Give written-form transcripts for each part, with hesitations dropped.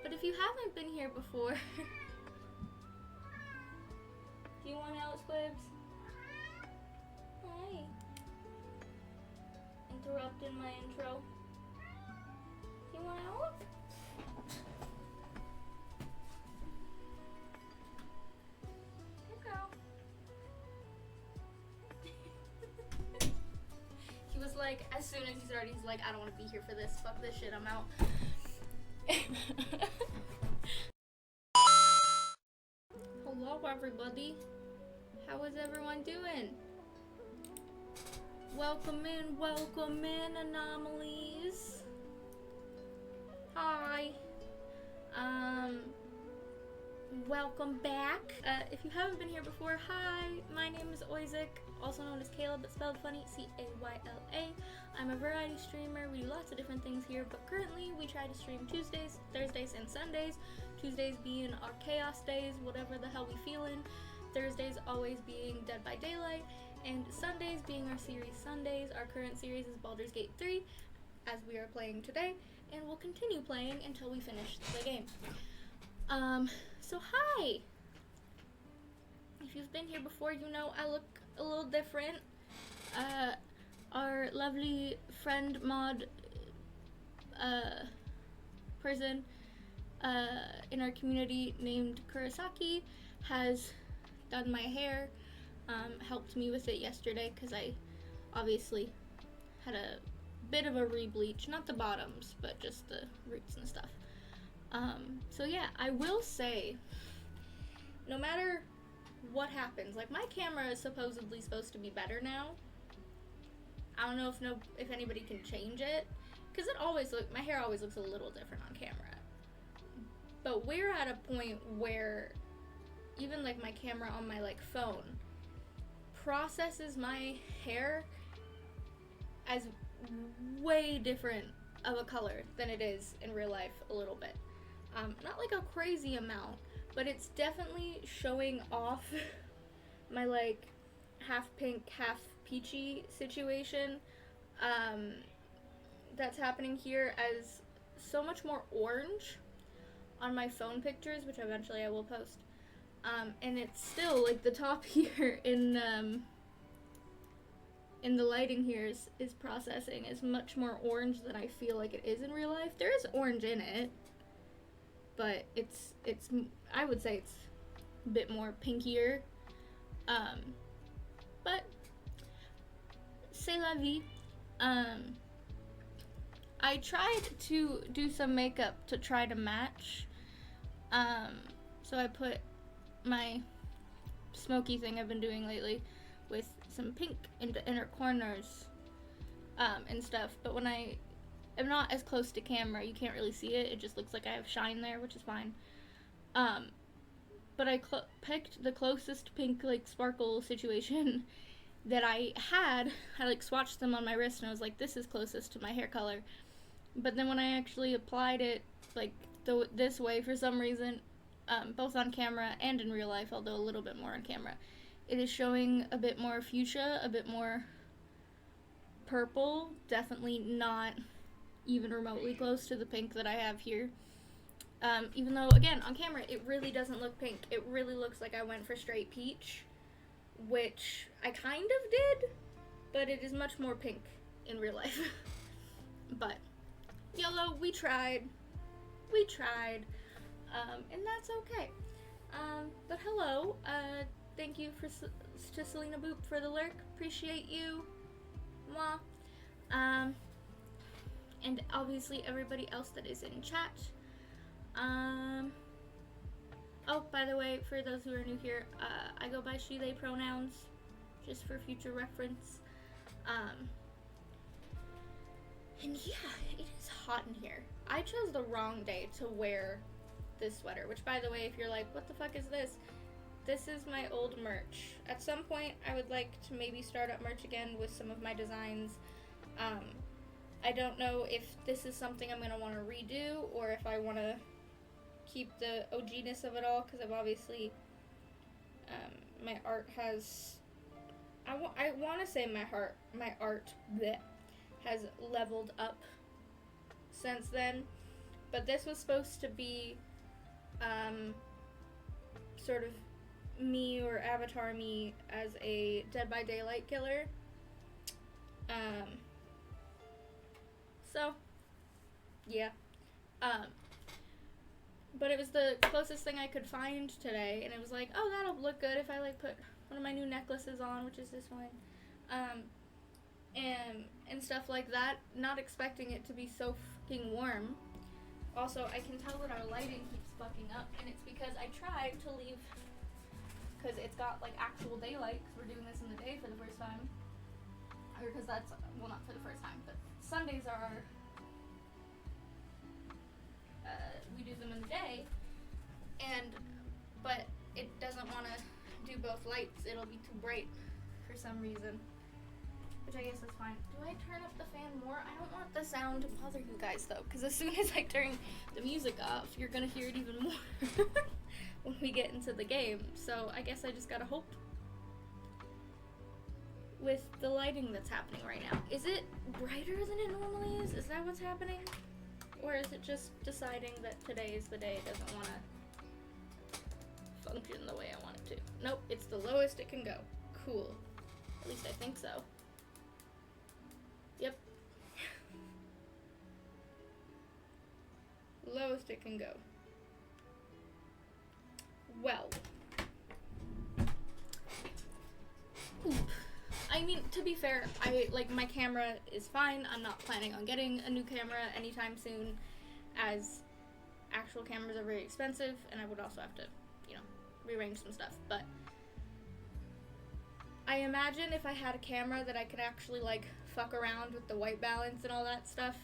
But if you haven't been here before, do you want out, Squibs? Hi. Interrupting my intro. Do you want out? He was like, as soon as he started, he's like, I don't want to be here for this. Fuck this shit, I'm out. Hello, everybody. How is everyone doing? Welcome in, anomalies. Hi. Welcome back. If you haven't been here before, hi. My name is Oizik, also known as Kayla, but spelled funny, C-A-Y-L-A. I'm a variety streamer. We do lots of different things here, but currently we try to stream Tuesdays, Thursdays, and Sundays. Tuesdays being our chaos days, whatever the hell we feelin'. Thursdays always being Dead by Daylight, and Sundays being our series Sundays. Our current series is Baldur's Gate 3, as we are playing today, and we'll continue playing until we finish the game. So hi! If you've been here before, you know I look a little different. Our lovely friend mod person in our community named Kurosaki has done my hair, helped me with it yesterday because I obviously had a bit of a re-bleach, not the bottoms, but just the roots and stuff. So yeah, I will say, no matter what happens, like my camera is supposed to be better now. I don't know if anybody can change it, because my hair always looks a little different on camera. But we're at a point where even like my camera on my like phone processes my hair as way different of a color than it is in real life a little bit. Not like a crazy amount, but it's definitely showing off my like half pink, half peachy situation that's happening here as so much more orange on my phone pictures, which eventually I will post. And it's still like the top here in the lighting here is processing is much more orange than I feel like it is in real life. There is orange in it, but it's I would say it's a bit more pinkier. But c'est la vie. I tried to do some makeup to try to match. So I put my smoky thing I've been doing lately with some pink in the inner corners and stuff. But when I am not as close to camera, you can't really see it. It just looks like I have shine there, which is fine. But I picked the closest pink like sparkle situation that I had. I like swatched them on my wrist and I was like, this is closest to my hair color. But then when I actually applied it like this way for some reason, both on camera and in real life, although a little bit more on camera, it is showing a bit more fuchsia, a bit more purple, definitely not even remotely close to the pink that I have here. Even though, again, on camera, it really doesn't look pink. It really looks like I went for straight peach, which I kind of did, but it is much more pink in real life. But, YOLO, we tried, and that's okay. But hello, thank you to Selena Boop for the lurk, appreciate you, mwah. And obviously everybody else that is in chat. Oh, by the way, for those who are new here, I go by she, they pronouns, just for future reference. And yeah, it is hot in here. I chose the wrong day to wear this sweater, which by the way, if you're like, what the fuck is this? This is my old merch. At some point, I would like to maybe start up merch again with some of my designs. I don't know if this is something I'm going to want to redo or if I want to keep the OG-ness of it all, because I've obviously, my art has, I want to say my art bleh, has leveled up since then, But this was supposed to be sort of me or avatar me as a Dead by Daylight killer. So, yeah. But it was the closest thing I could find today, and it was like, oh, that'll look good if I like put one of my new necklaces on, which is this one, and stuff like that. Not expecting it to be so fucking warm. Also, I can tell that our lighting keeps fucking up, and it's because I tried to leave, because it's got like actual daylight, because we're doing this in the day for the first time, or because that's, well, not for the first time, but Sundays are we do them in the day, but it doesn't want to do both lights. It'll be too bright for some reason, which I guess is fine. Do I turn up the fan more? I don't want the sound to bother you guys though, because as soon as I turn the music off, you're gonna hear it even more when we get into the game. So I guess I just gotta hope with the lighting that's happening right now. Is it brighter than it normally is? Is that what's happening? Or is it just deciding that today is the day it doesn't want to function the way I want it to? Nope, it's the lowest it can go. Cool. At least I think so. Yep. Lowest it can go. Well. Ooh. I mean, to be fair, my camera is fine. I'm not planning on getting a new camera anytime soon, as actual cameras are very expensive, and I would also have to, rearrange some stuff. But I imagine if I had a camera that I could actually, fuck around with the white balance and all that stuff,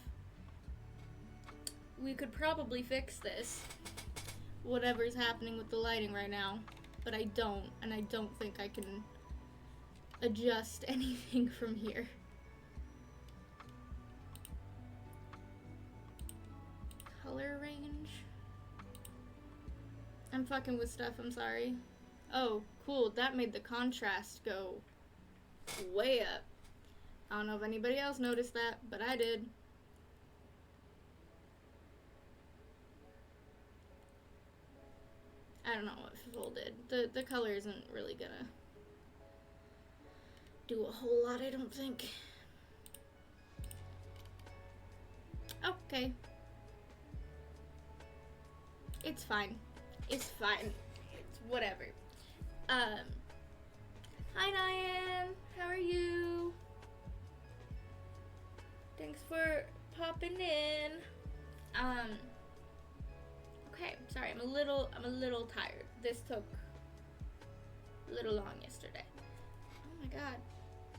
we could probably fix this, whatever's happening with the lighting right now. But I don't, and I don't think I can adjust anything from here. Color range. I'm fucking with stuff, I'm sorry. Oh, cool, that made the contrast go way up. I don't know if anybody else noticed that, but I did. I don't know what Full did. The color isn't really gonna do a whole lot, I don't think. Okay. It's fine. It's fine. It's whatever. Hi Diane, how are you? Thanks for popping in. Okay, sorry, I'm a little tired. This took a little long yesterday. Oh my god.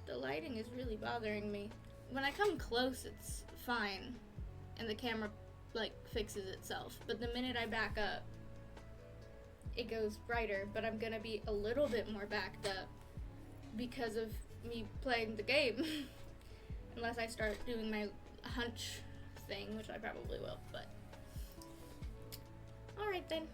The lighting is really bothering me. When I come close, it's fine, and the camera, fixes itself. But the minute I back up, it goes brighter, but I'm gonna be a little bit more backed up because of me playing the game. Unless I start doing my hunch thing, which I probably will, but... Alright then.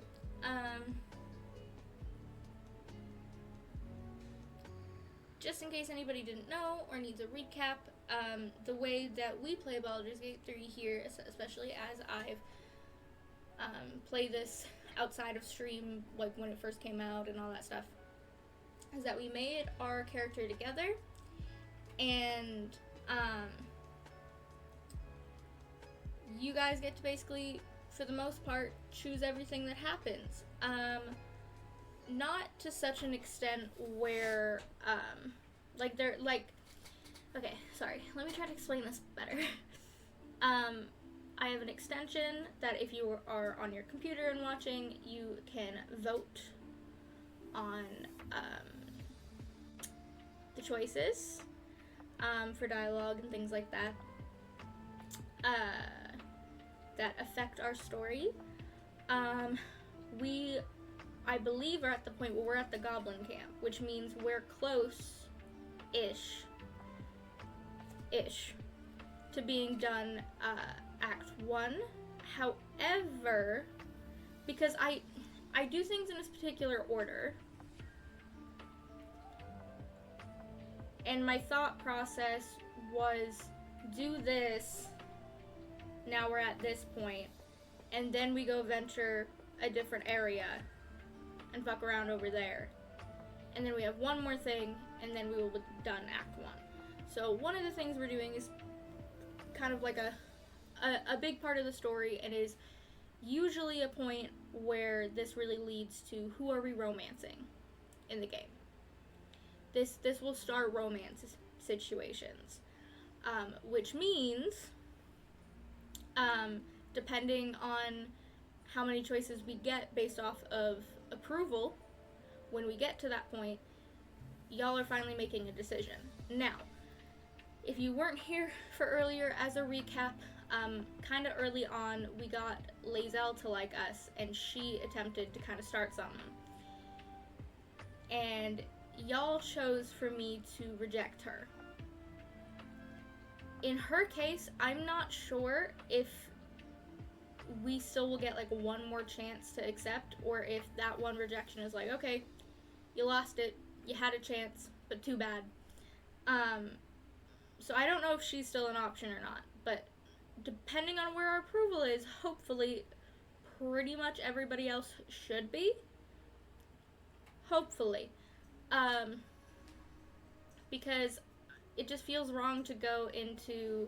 Just in case anybody didn't know or needs a recap, the way that we play Baldur's Gate 3 here, especially as I've played this outside of stream, when it first came out and all that stuff, is that we made our character together, and you guys get to basically, for the most part, choose everything that happens. Not to such an extent where, okay, sorry, let me try to explain this better. I have an extension that if you are on your computer and watching, you can vote on, the choices, for dialogue and things like that, that affect our story. I believe, are at the point where we're at the Goblin Camp, which means we're close-ish to being done Act 1. However, because I do things in this particular order, and my thought process was, do this, now we're at this point, and then we go venture a different area and fuck around over there. And then we have one more thing, and then we will be done Act 1. So one of the things we're doing is kind of like a big part of the story, and is usually a point where this really leads to who are we romancing in the game. This will start romance situations, which means, depending on how many choices we get based off of approval, when we get to that point, y'all are finally making a decision. Now, if you weren't here for earlier, as a recap, kind of early on, we got Lae'zel to like us, and she attempted to kind of start something. And y'all chose for me to reject her. In her case, I'm not sure if we still will get like one more chance to accept, or if that one rejection is like, okay, you lost it, you had a chance, but too bad. So I don't know if she's still an option or not, but depending on where our approval is, hopefully pretty much everybody else should be. Hopefully. Because it just feels wrong to go into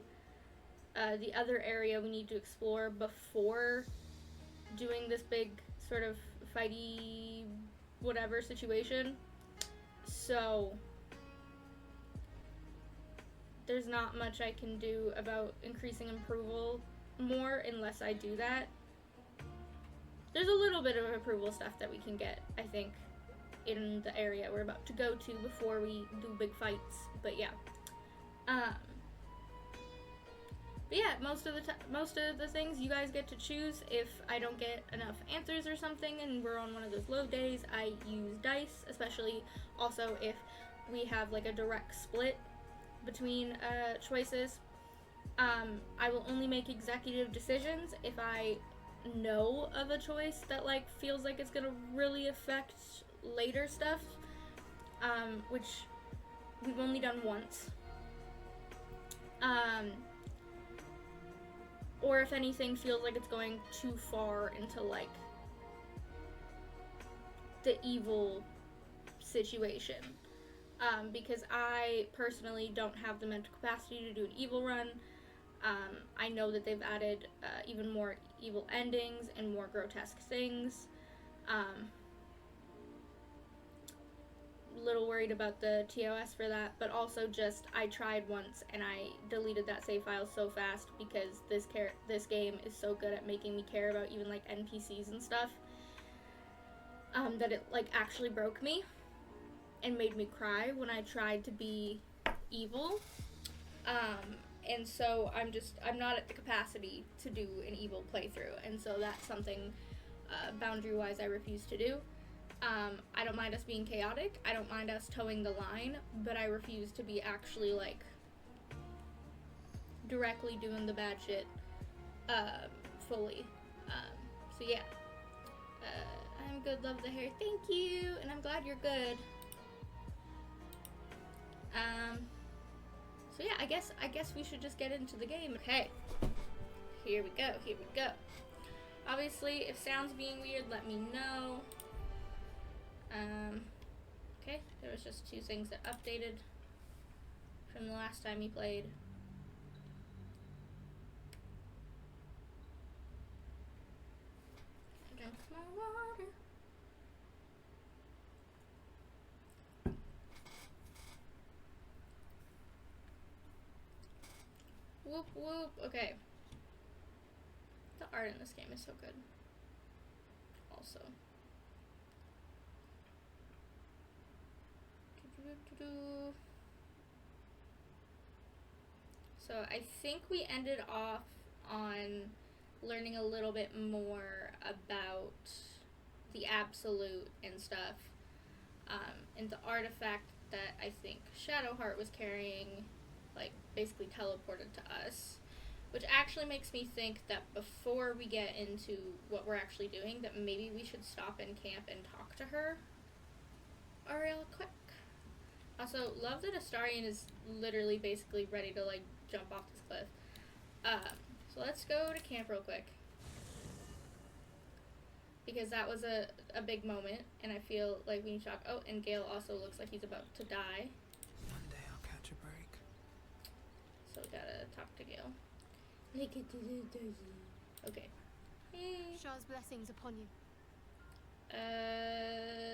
the other area we need to explore before doing this big sort of fighty whatever situation. So there's not much I can do about increasing approval more unless I do that. There's a little bit of approval stuff that we can get, I think, in the area we're about to go to before we do big fights. But yeah. But yeah, most of the things you guys get to choose. If I don't get enough answers or something and we're on one of those low days, I use dice, especially also if we have like a direct split between choices. I will only make executive decisions if I know of a choice that like feels like it's gonna really affect later stuff, which we've only done once. Or if anything feels like it's going too far into like the evil situation. Because I personally don't have the mental capacity to do an evil run. I know that they've added even more evil endings and more grotesque things. Little worried about the TOS for that, but also just I tried once and I deleted that save file so fast because this game is so good at making me care about even like NPCs and stuff, that it like actually broke me and made me cry when I tried to be evil. And so I'm not at the capacity to do an evil playthrough, and so that's something boundary wise I refuse to do. I don't mind us being chaotic, I don't mind us towing the line, but I refuse to be actually like directly doing the bad shit fully. So yeah, I'm good, love the hair, thank you, and I'm glad you're good. So yeah, I guess we should just get into the game. Okay, here we go. Obviously, if sound's being weird, let me know. Okay, there was just 2 things that updated from the last time we played. Drink my water. Whoop whoop. Okay. The art in this game is so good. Also. So I think we ended off on learning a little bit more about the absolute and stuff, and the artifact that I think Shadowheart was carrying, like, basically teleported to us, which actually makes me think that before we get into what we're actually doing, that maybe we should stop in camp and talk to her real quick. Also, love that Astarion is literally basically ready to, like, jump off this cliff. So let's go to camp real quick. because that was a big moment, and I feel like we need to talk. Oh, and Gale also looks like he's about to die. One day I'll catch a break. So we gotta talk to Gale. Okay. Hey. Shah's blessings upon you.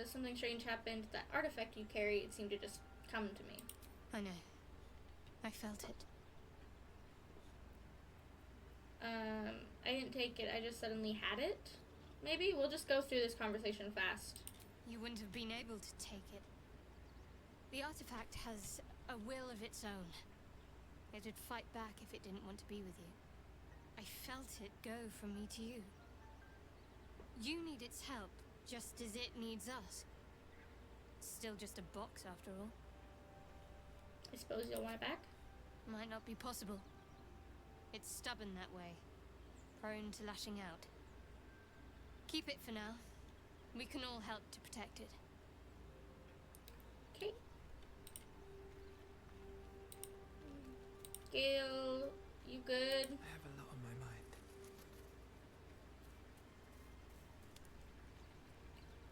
Something strange happened. That artifact you carry, it seemed to just come to me. I know. I felt it. I didn't take it. I just suddenly had it. Maybe we'll just go through this conversation fast. You wouldn't have been able to take it. The artifact has a will of its own. It'd fight back if it didn't want to be with you. I felt it go from me to you. You need its help, just as it needs us. It's still just a box, after all. I suppose you'll want it back? Might not be possible. It's stubborn that way. Prone to lashing out. Keep it for now. We can all help to protect it. Okay. Gale, you good? I have a lot on my mind.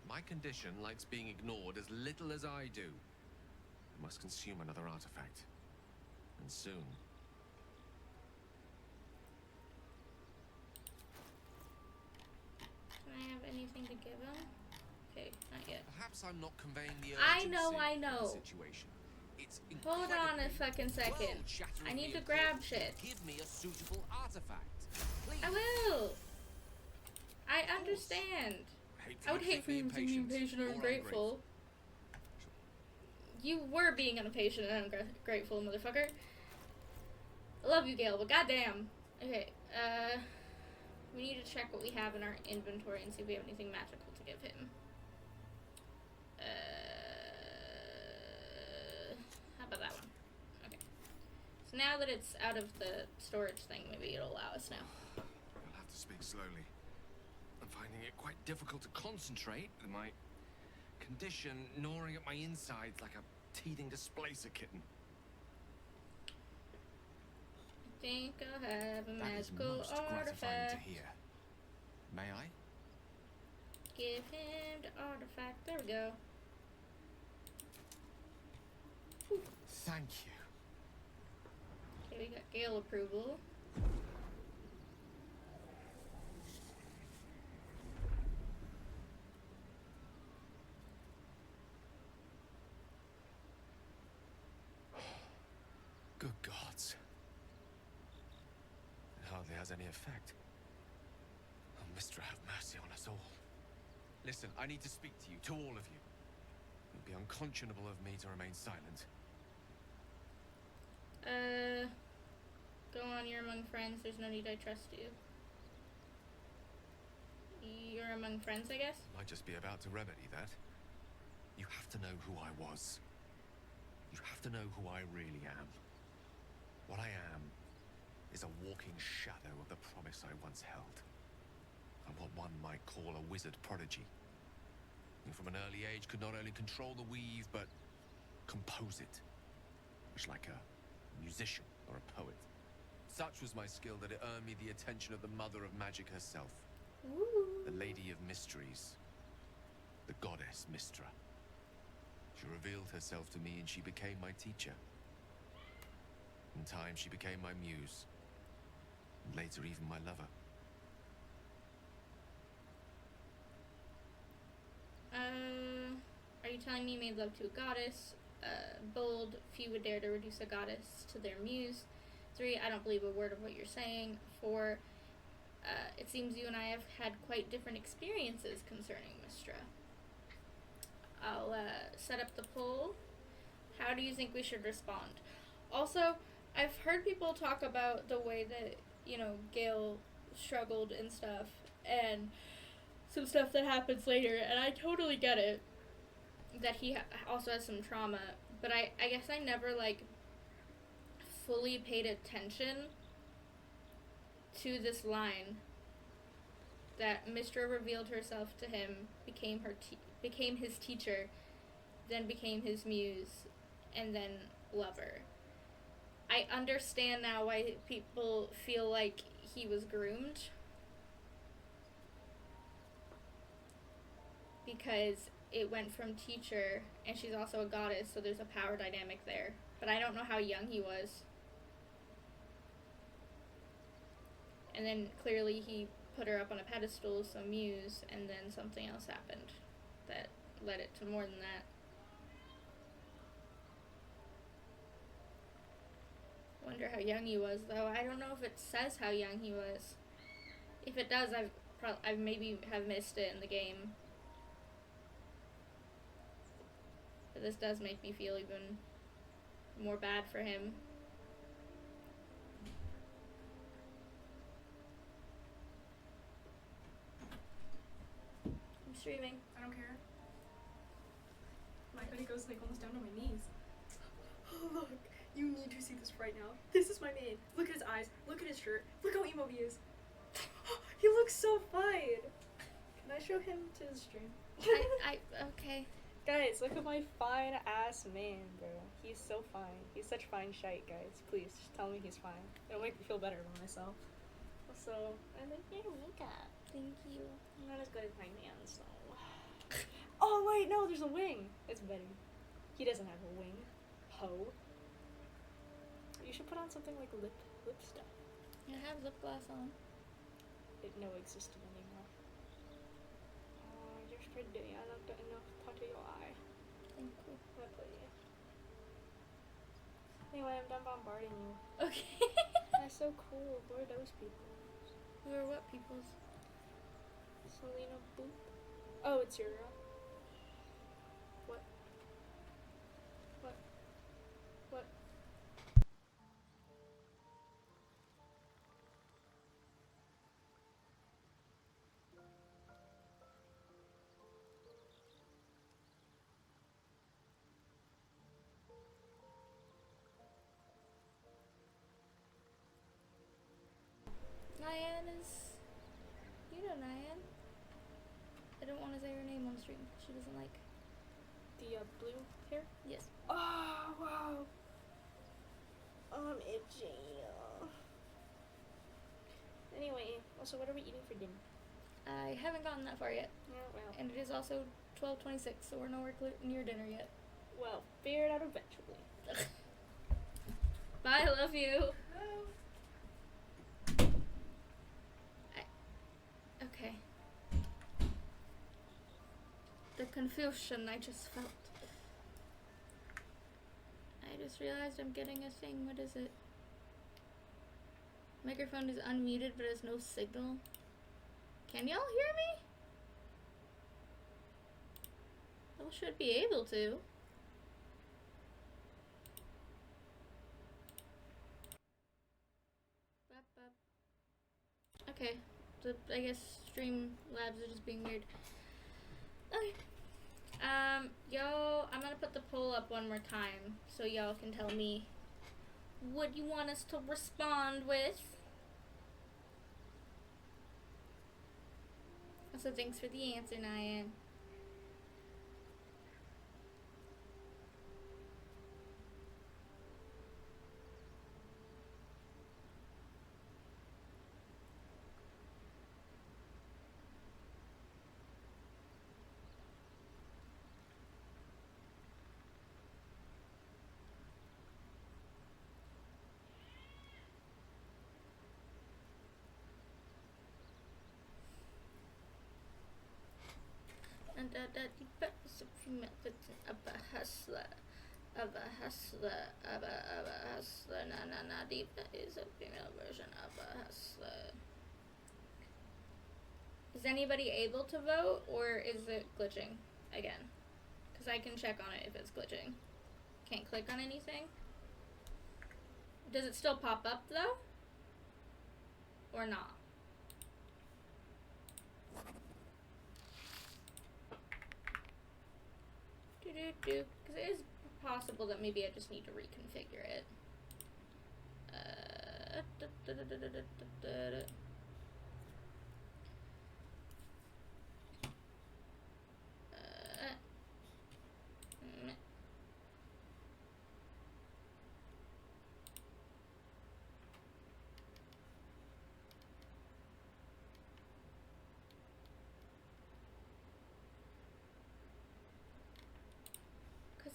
My condition likes being ignored as little as I do. I must consume another artifact. And soon. Can I have anything to give him? Okay, not yet. Perhaps I'm not conveying the I urgency know. of the situation. It's Hold on a fucking second. I need to grab shit. Give me a suitable artifact. Please. I will. I understand. I would hate for you to be impatient or ungrateful. You were being impatient and ungrateful, motherfucker. I love you, Gale, but goddamn. Okay, we need to check what we have in our inventory and see if we have anything magical to give him. How about that one? Okay. So now that it's out of the storage thing, maybe it'll allow us now. I'll have to speak slowly. I'm finding it quite difficult to concentrate with my condition gnawing at my insides like a teething displacer kitten. I think I'll have a That is magical most gratifying to artifact. hear. May I? Give him the artifact. There we go. Whew. Thank you. Okay, we got Gale approval. Good gods. It hardly has any effect. Oh, Mistra, have mercy on us all. Listen, I need to speak to you, to all of you. It would be unconscionable of me to remain silent. Go on, you're among friends. There's no need, I trust you. You're among friends, I guess? I might just be about to remedy that. You have to know who I was. You have to know who I really am. What I am is a walking shadow of the promise I once held. I'm what one might call a wizard prodigy. And from an early age could not only control the weave, but compose it. Much like a musician or a poet. Such was my skill that it earned me the attention of the mother of magic herself. Ooh. The Lady of Mysteries. The goddess Mistra. She revealed herself to me and she became my teacher. In time, she became my muse. And later, even my lover. Are you telling me you made love to a goddess? Bold, few would dare to reduce a goddess to their muse. 3, I don't believe a word of what you're saying. 4, it seems you and I have had quite different experiences concerning Mistra. I'll set up the poll. How do you think we should respond? Also, I've heard people talk about the way that, Gale struggled and stuff, and some stuff that happens later, and I totally get it, that he also has some trauma, but I guess I never, fully paid attention to this line, that Mistra revealed herself to him, became his teacher, then became his muse, and then lover. I understand now why people feel like he was groomed. because it went from teacher, and she's also a goddess, so there's a power dynamic there. But I don't know how young he was. And then clearly he put her up on a pedestal, so muse, and then something else happened that led it to more than that. Wonder how young he was, though. I don't know if it says how young he was. If it does, I maybe have missed it in the game. But this does make me feel even more bad for him. I'm streaming. I don't care. My hoodie goes like almost down to my knees. Oh, look. You need to see this right now. This is my main. Look at his eyes. Look at his shirt. Look how emo he is. He looks so fine. Can I show him to the stream? Okay. Guys, look at my fine ass man, bro. He's so fine. He's such fine shite, guys. Please, just tell me he's fine. It'll make me feel better about myself. Also, I like your makeup. Thank you. Not as good as my man's, though. Oh, wait, no, there's a wing. It's better. He doesn't have a wing. Ho. You should put on something like lip stuff. I have lip gloss on. It no existed anymore. Oh, you're pretty. I love the enough part of your eye. Thank you. My pleasure. Anyway, I'm done bombarding you. Okay. That's so cool. Who are those people? Who are what peoples? Selena Boop. Oh, it's your girl. What? What? What? Nyan is... You know Nyan. I don't want to say her name on stream. She doesn't like... The blue hair? Yes. Oh, wow. I'm itchy. Anyway, also, what are we eating for dinner? I haven't gotten that far yet. Oh, well. And it is also 12:26, so we're nowhere near dinner yet. Well, figure it out eventually. Bye, I love you. Okay. The confusion I just felt. I just realized I'm getting a thing. What is it? Microphone is unmuted but has no signal. Can y'all hear me? Y'all should be able to. Okay. I guess Streamlabs are just being weird. Okay. Y'all, I'm gonna put the poll up one more time so y'all can tell me what you want us to respond with. So thanks for the answer, Nyan. And that the purpose of female fiction of a hustler, na Diva is a female version of a hustler. Is anybody able to vote, or is it glitching again? Because I can check on it if it's glitching. Can't click on anything. Does it still pop up though? Or not? Because it is possible that maybe I just need to reconfigure it.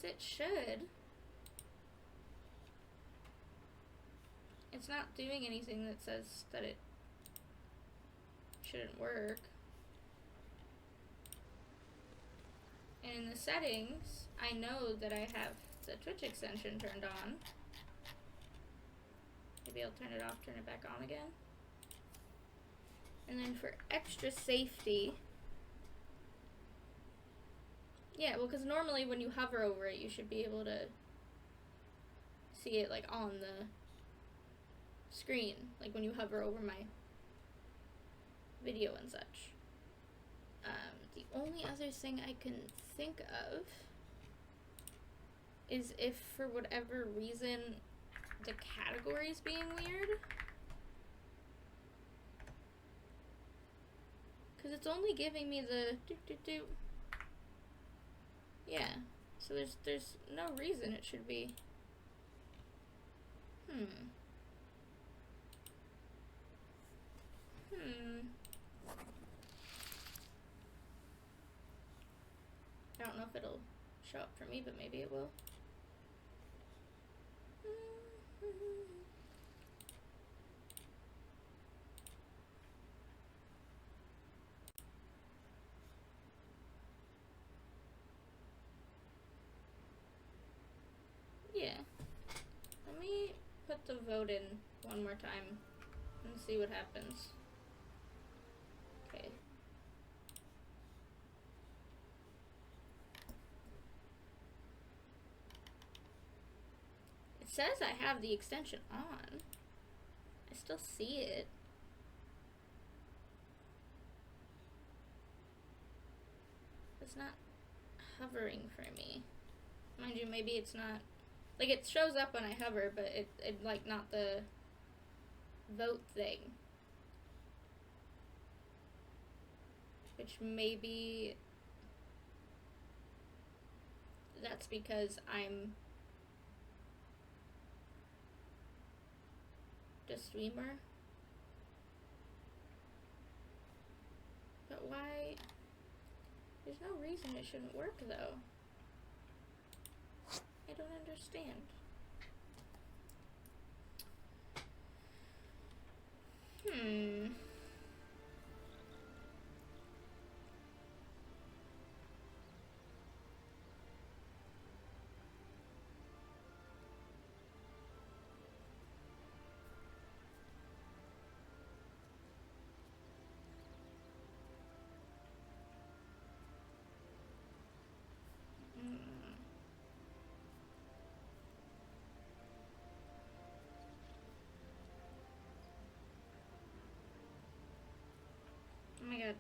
as it should. It's not doing anything that says that it shouldn't work. And in the settings, I know that I have the Twitch extension turned on. Maybe I'll turn it off, turn it back on again. And then for extra safety, yeah, well, because normally when you hover over it, you should be able to see it like on the screen, like when you hover over my video and such. The only other thing I can think of is if for whatever reason the category's being weird. Because it's only giving me the do. Yeah, so there's no reason it should be. I don't know if it'll show up for me, but maybe it will. Yeah. Let me put the vote in one more time and see what happens. Okay. It says I have the extension on. I still see it. It's not hovering for me. Mind you, maybe it's not. Like, it shows up when I hover, but it like, not the vote thing. Which maybe that's because I'm the streamer. But why? There's no reason it shouldn't work, though. I don't understand. Oh my god.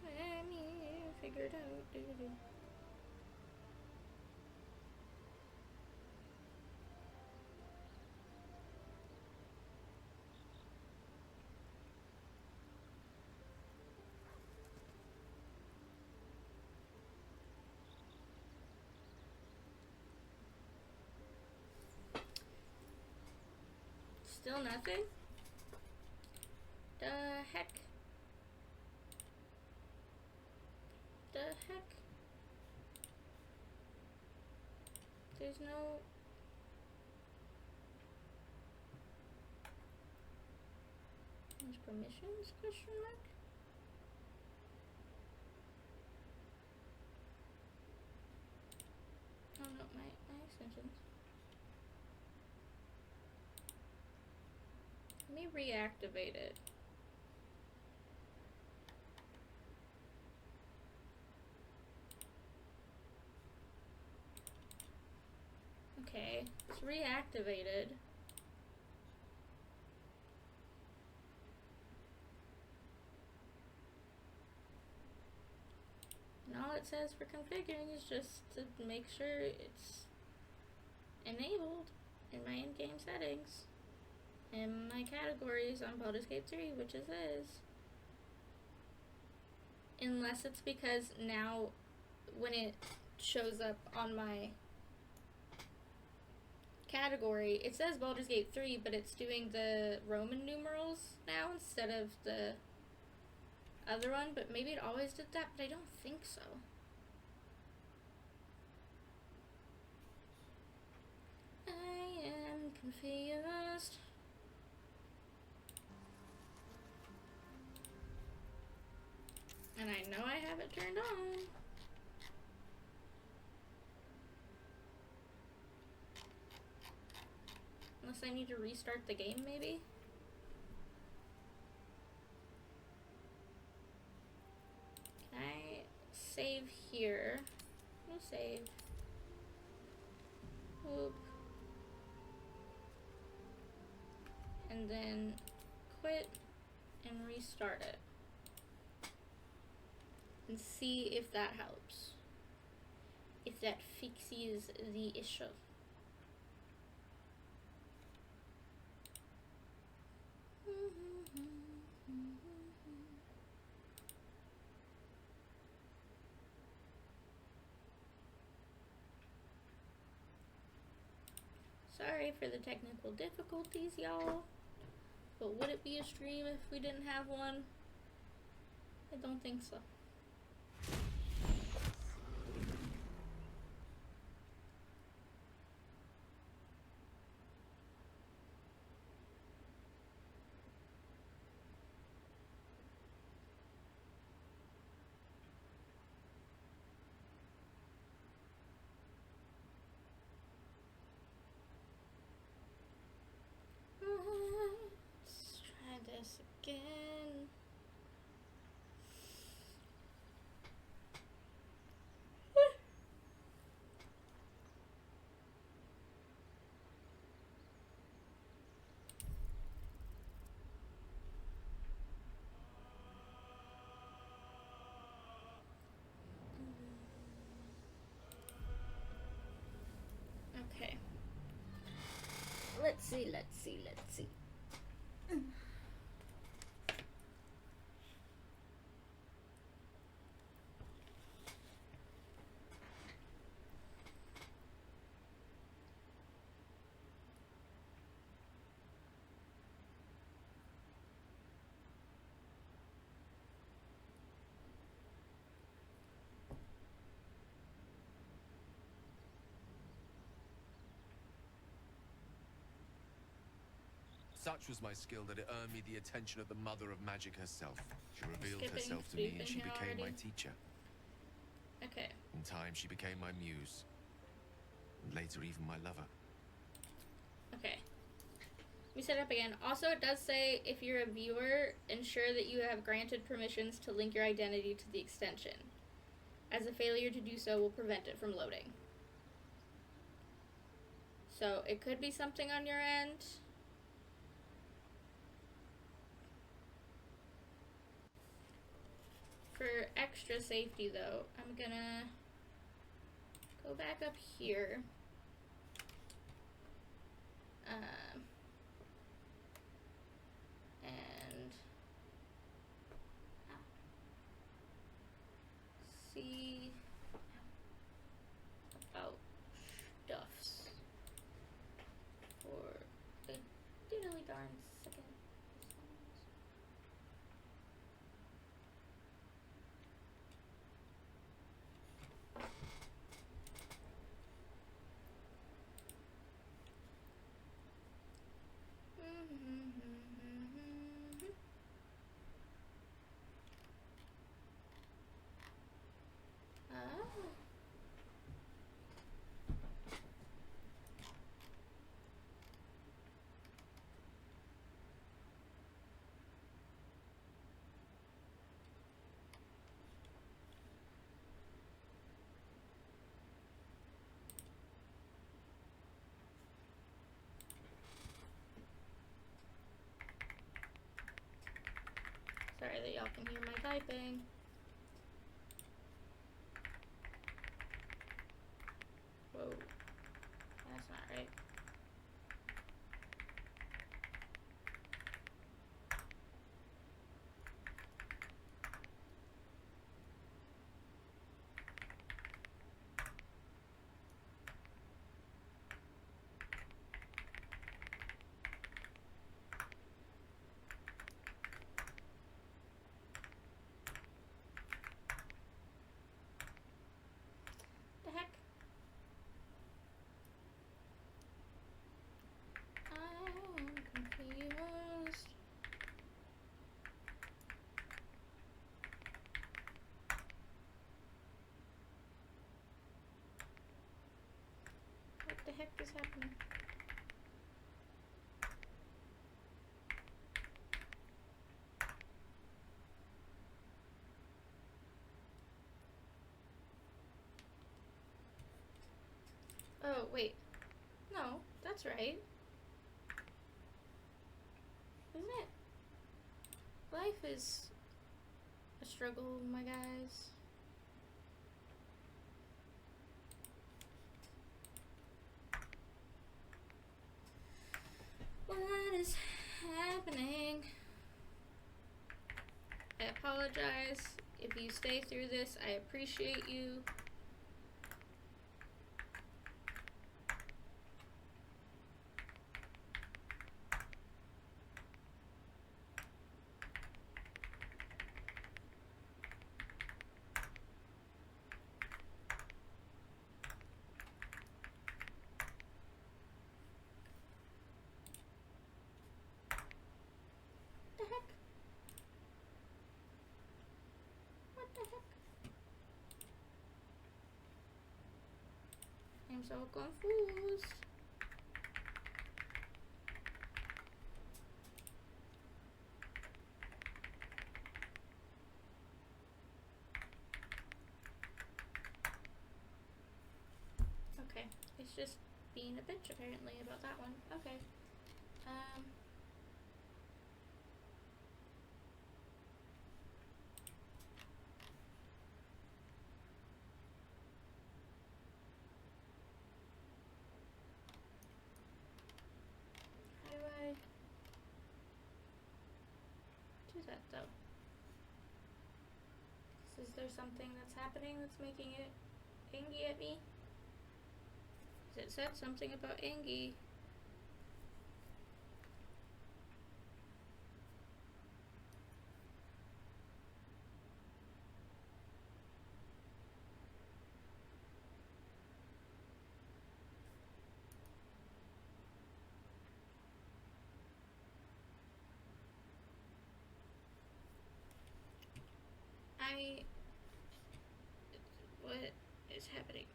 Let me figure it out. Still nothing? The heck? The heck? There's no... There's permissions? Question mark? Oh no, my extensions. Let me reactivate it. Okay, it's reactivated. And all it says for configuring is just to make sure it's enabled in my in-game settings. And my categories on Baldur's Gate 3, which it is. Unless it's because now when it shows up on my category, it says Baldur's Gate 3, but it's doing the Roman numerals now instead of the other one, but maybe it always did that, but I don't think so. I am confused. And I know I have it turned on. Unless I need to restart the game, maybe? Can I save here? No save. Oop. And then quit and restart it. And see if that helps. If that fixes the issue. Sorry for the technical difficulties, y'all. But would it be a stream if we didn't have one? I don't think so. Let's try this again. Okay. Let's see. Such was my skill that it earned me the attention of the mother of magic herself. She revealed Skipping, herself to so you've me and been she here became my already? teacher. Okay. In time, she became my muse. And later, even my lover. Okay. Let me set it up again. Also, it does say if you're a viewer, ensure that you have granted permissions to link your identity to the extension, as a failure to do so will prevent it from loading. So it could be something on your end. For extra safety though, I'm gonna go back up here. And see about stuffs for a diddly darn second. Oh. Sorry that y'all can hear my typing. Whoa. That's not right. heck is happening? Oh, wait. No, that's right. Isn't it? Life is a struggle, my guys. What is happening? I apologize if you stay through this. I appreciate you. What the heck? What the heck? I'm so confused. Okay, it's just being a bitch apparently about that one. Okay. How do I do that though? Is there something that's happening that's making it angry at me? 'Cause it said something about Angie. What is happening?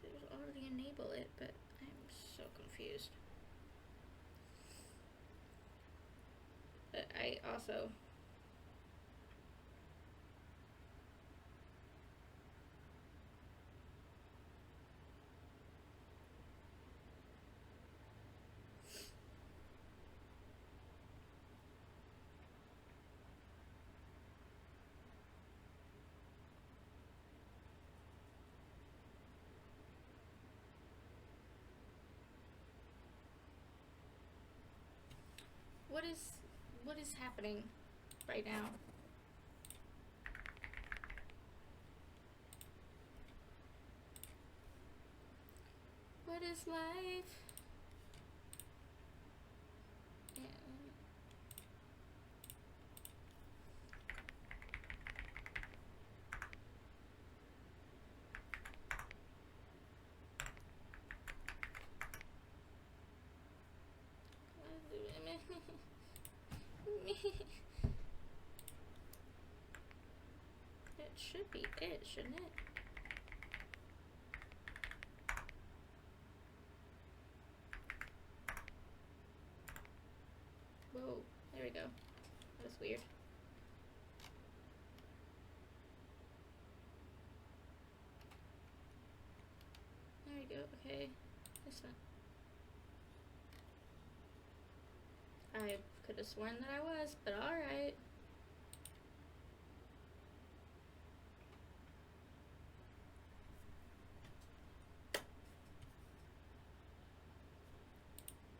It was already enable it, but I'm so confused. But I also what is happening right now? What is life? It should be it, shouldn't it? Whoa, there we go. That's weird. There we go, okay. This one. I could have sworn that I was, but alright.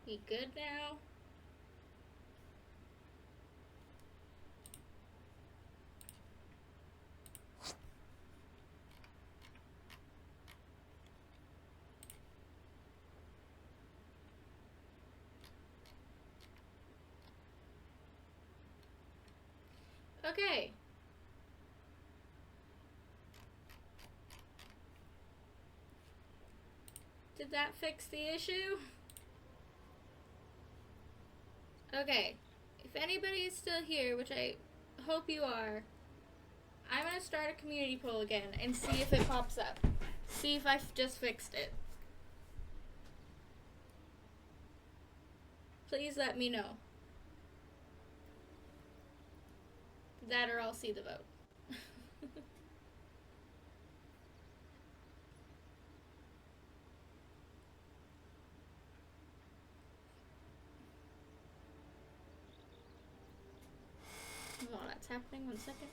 We good now? Okay. Did that fix the issue? Okay. If anybody is still here, which I hope you are, I'm gonna start a community poll again and see if it pops up. See if I've just fixed it. Please let me know. That or I'll see the vote. While that's happening, 1 second.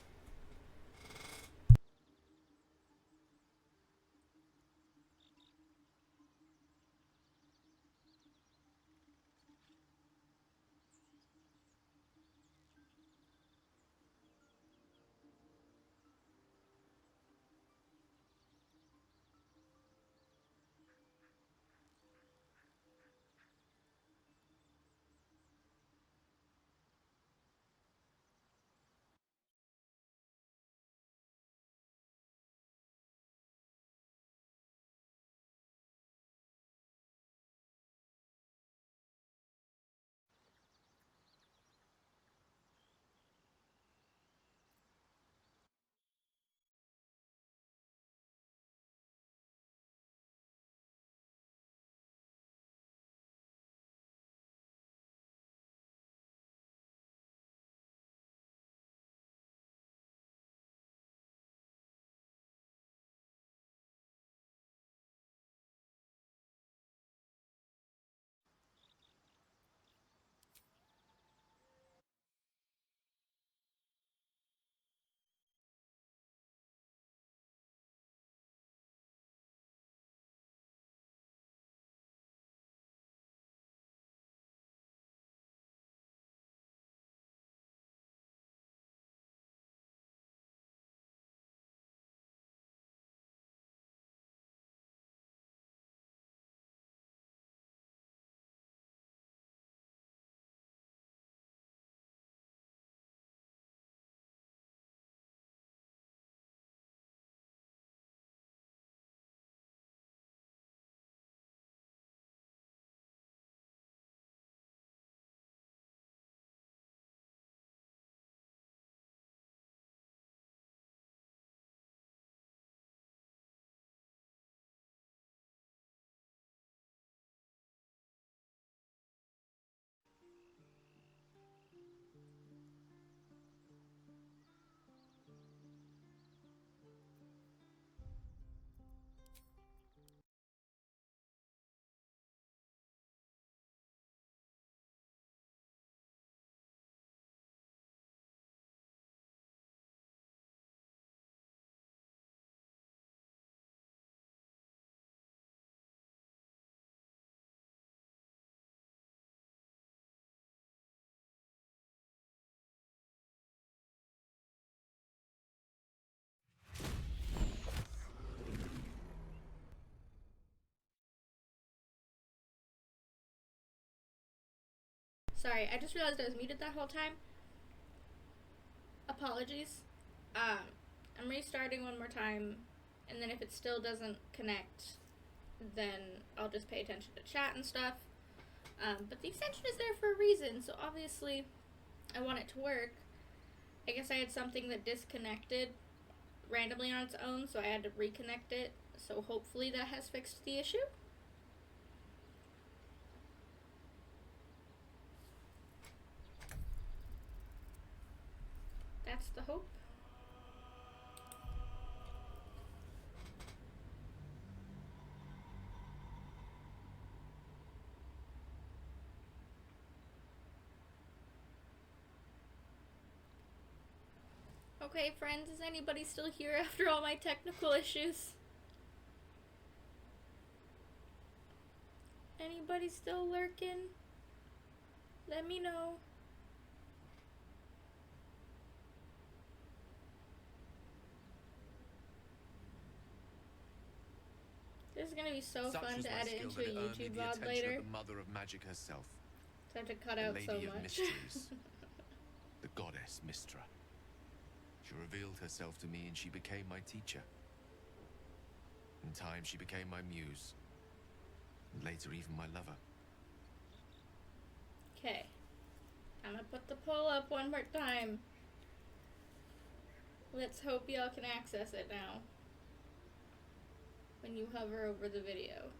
Sorry, I just realized I was muted that whole time. Apologies. I'm restarting one more time, and then if it still doesn't connect, then I'll just pay attention to chat and stuff. But the extension is there for a reason, so obviously I want it to work. I guess I had something that disconnected randomly on its own, so I had to reconnect it. So hopefully that has fixed the issue. That's the hope. Okay, friends, is anybody still here after all my technical issues? Anybody still lurking? Let me know. This is gonna be so Such fun was to my add it skill into that a it earned me YouTube the VOD attention later. of the mother of magic herself, So I have to cut the out Lady so of much. Mysteries, the goddess Mystra. She revealed herself to me and she became my teacher. In time, she became my muse, and later even my lover. Okay. I'm gonna put the poll up one more time. Let's hope y'all can access it now when you hover over the video.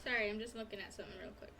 Sorry, I'm just looking at something real quick.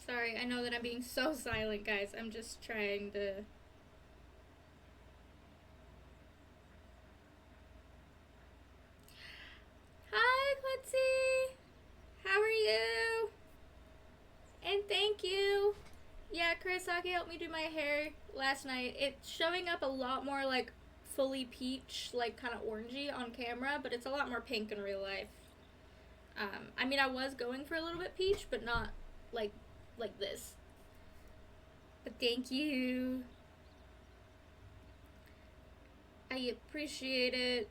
Sorry, I know that I'm being so silent, guys. I'm just trying to Kurosaki helped me do my hair last night. It's showing up a lot more like fully peach, like kind of orangey on camera, but it's a lot more pink in real life. I mean, I was going for a little bit peach, but not like this. But thank you. I appreciate it.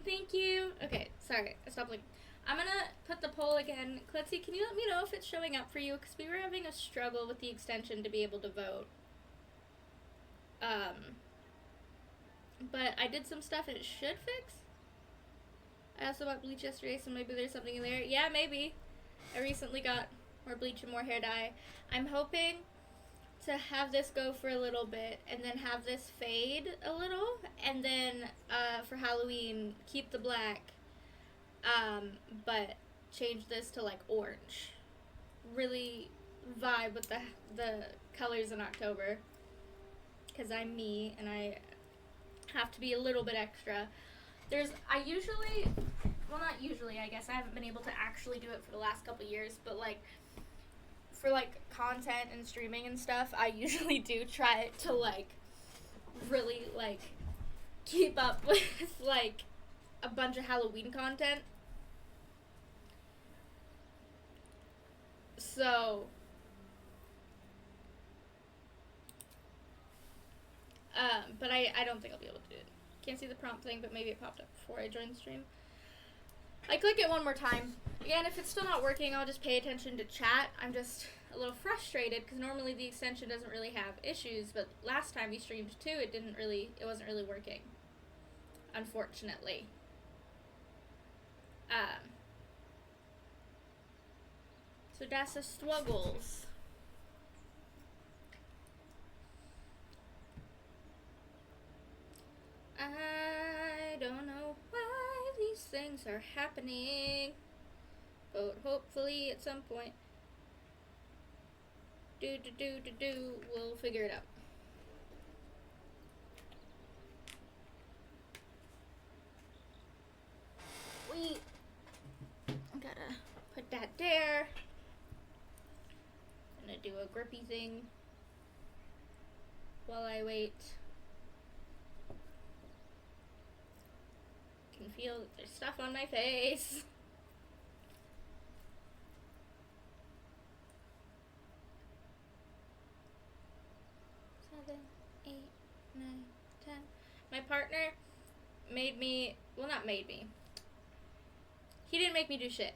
Thank you. Okay, sorry. I stopped looking. I'm gonna put the poll again. Klutzy, can you let me know if it's showing up for you? Because we were having a struggle with the extension to be able to vote. But I did some stuff and it should fix. I also bought bleach yesterday, so maybe there's something in there. Yeah, maybe. I recently got more bleach and more hair dye. I'm hoping to have this go for a little bit and then have this fade a little, and then for Halloween keep the black, but change this to like orange. Really vibe with the colors in October, because I'm me and I have to be a little bit extra. I usually, well, not usually, I guess I haven't been able to actually do it for the last couple years, but like for like content and streaming and stuff, I usually do try to like really like keep up with like a bunch of Halloween content. So but I don't think I'll be able to do it. Can't see the prompt thing, but maybe it popped up before I joined the stream. I click it one more time. Again, if it's still not working, I'll just pay attention to chat. I'm just a little frustrated because normally the extension doesn't really have issues, but last time we streamed too, it wasn't really working, unfortunately. So that's the struggles. I don't know why these things are happening, but hopefully at some point, we'll figure it out. We gotta put that there. Gonna do a grippy thing while I wait. Can feel that there's stuff on my face. Seven, 8, 9, 10. My partner made me, well, not made me. He didn't make me do shit.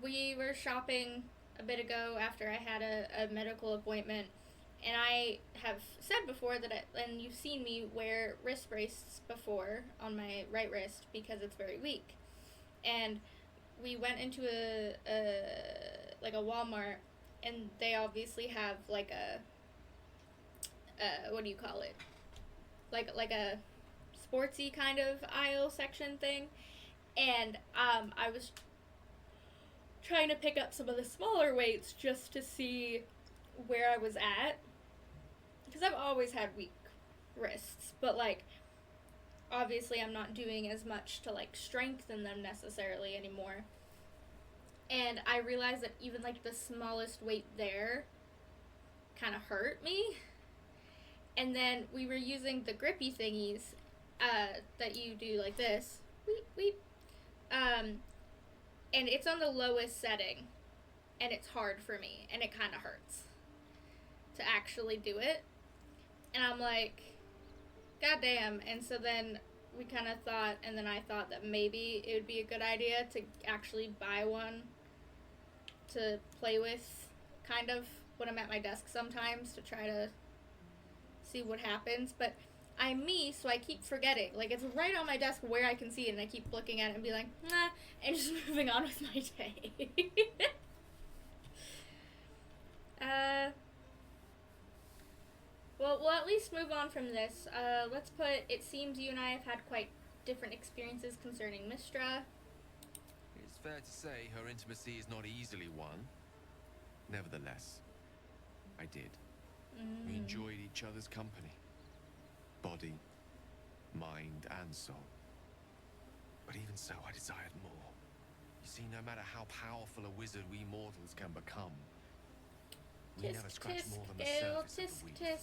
We were shopping a bit ago after I had a medical appointment, and I have said before that and you've seen me wear wrist braces before on my right wrist because it's very weak. And we went into a Walmart, and they obviously have like a what do you call it? Like a sportsy kind of aisle section thing. And I was trying to pick up some of the smaller weights just to see where I was at, because I've always had weak wrists, but like obviously I'm not doing as much to like strengthen them necessarily anymore. And I realized that even like the smallest weight there kind of hurt me. And then we were using the grippy thingies that you do like this, and it's on the lowest setting, and it's hard for me, and it kind of hurts to actually do it. And I'm like, God damn. And so then we kind of thought, and then I thought that maybe it would be a good idea to actually buy one to play with kind of when I'm at my desk sometimes, to try to see what happens. But I'm me, so I keep forgetting. Like, it's right on my desk where I can see it, and I keep looking at it and be like, nah, and just moving on with my day. Well, we'll at least move on from this. Let's put, it seems you and I have had quite different experiences concerning Mistra. It's fair to say her intimacy is not easily won. Nevertheless, I did. We enjoyed each other's company. Body, mind, and soul. But even so, I desired more. You see, no matter how powerful a wizard we mortals can become, we never scratch more than the surface of the weave.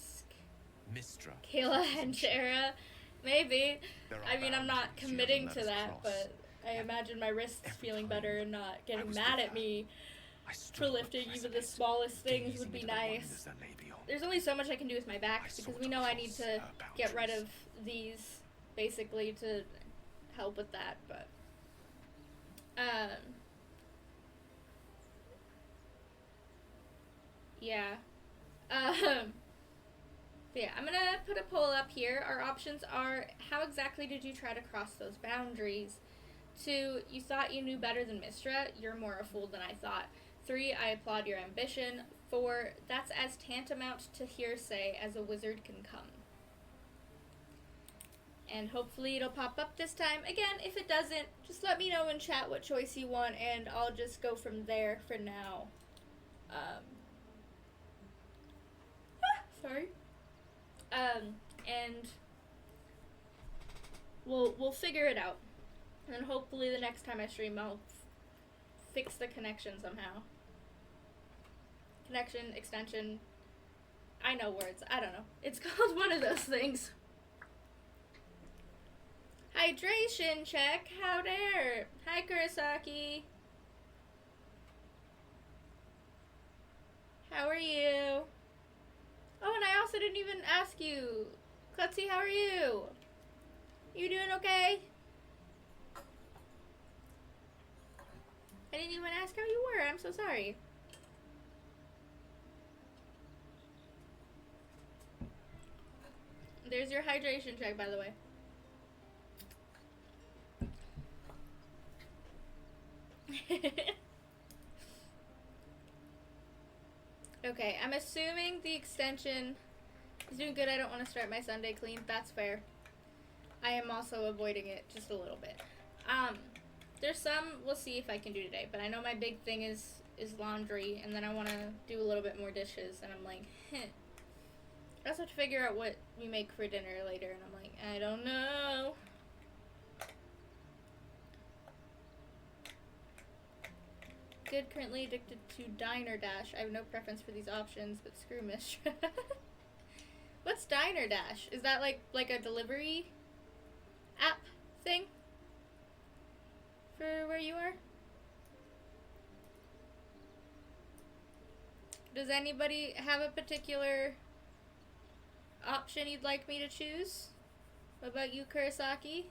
Mistra. Kayla and Shara, maybe. There are I mean, I'm not boundaries you committing haven't to let us that, cross. but I imagine my wrists Every feeling time better and not I getting was mad with at her, me I stood for on the lifting even the precipice, smallest things would gazing be into the nice. wonders that lay beyond. There's only so much I can do with my back I because sought we know I need across to her get rid boundaries. of these basically to help with that, but yeah. Yeah, I'm gonna put a poll up here. Our options are: how exactly did you try to cross those boundaries? 2, you thought you knew better than Mistra. You're more a fool than I thought. 3, I applaud your ambition. 4, that's as tantamount to hearsay as a wizard can come. And hopefully it'll pop up this time. Again, if it doesn't, just let me know in chat what choice you want, and I'll just go from there for now. Sorry. And we'll figure it out. And hopefully the next time I stream, I'll fix the connection somehow. Connection, extension. I know words. I don't know. It's called one of those things. Hydration check. How dare? Hi, Kurosaki. How are you? Oh, and I also didn't even ask you. Klutzy, how are you? You doing okay? I didn't even ask how you were. I'm so sorry. There's your hydration check, by the way. Okay, I'm assuming the extension is doing good. I don't want to start my Sunday clean. That's fair. I am also avoiding it just a little bit. There's some we'll see if I can do today, but I know my big thing is laundry, and then I want to do a little bit more dishes, and I'm like, I also have to figure out what we make for dinner later, and I'm like, I don't know. Good, currently addicted to Diner Dash. I have no preference for these options, but screw Mistra. What's Diner Dash? Is that like a delivery app thing? For where you are? Does anybody have a particular option you'd like me to choose? What about you, Kurosaki?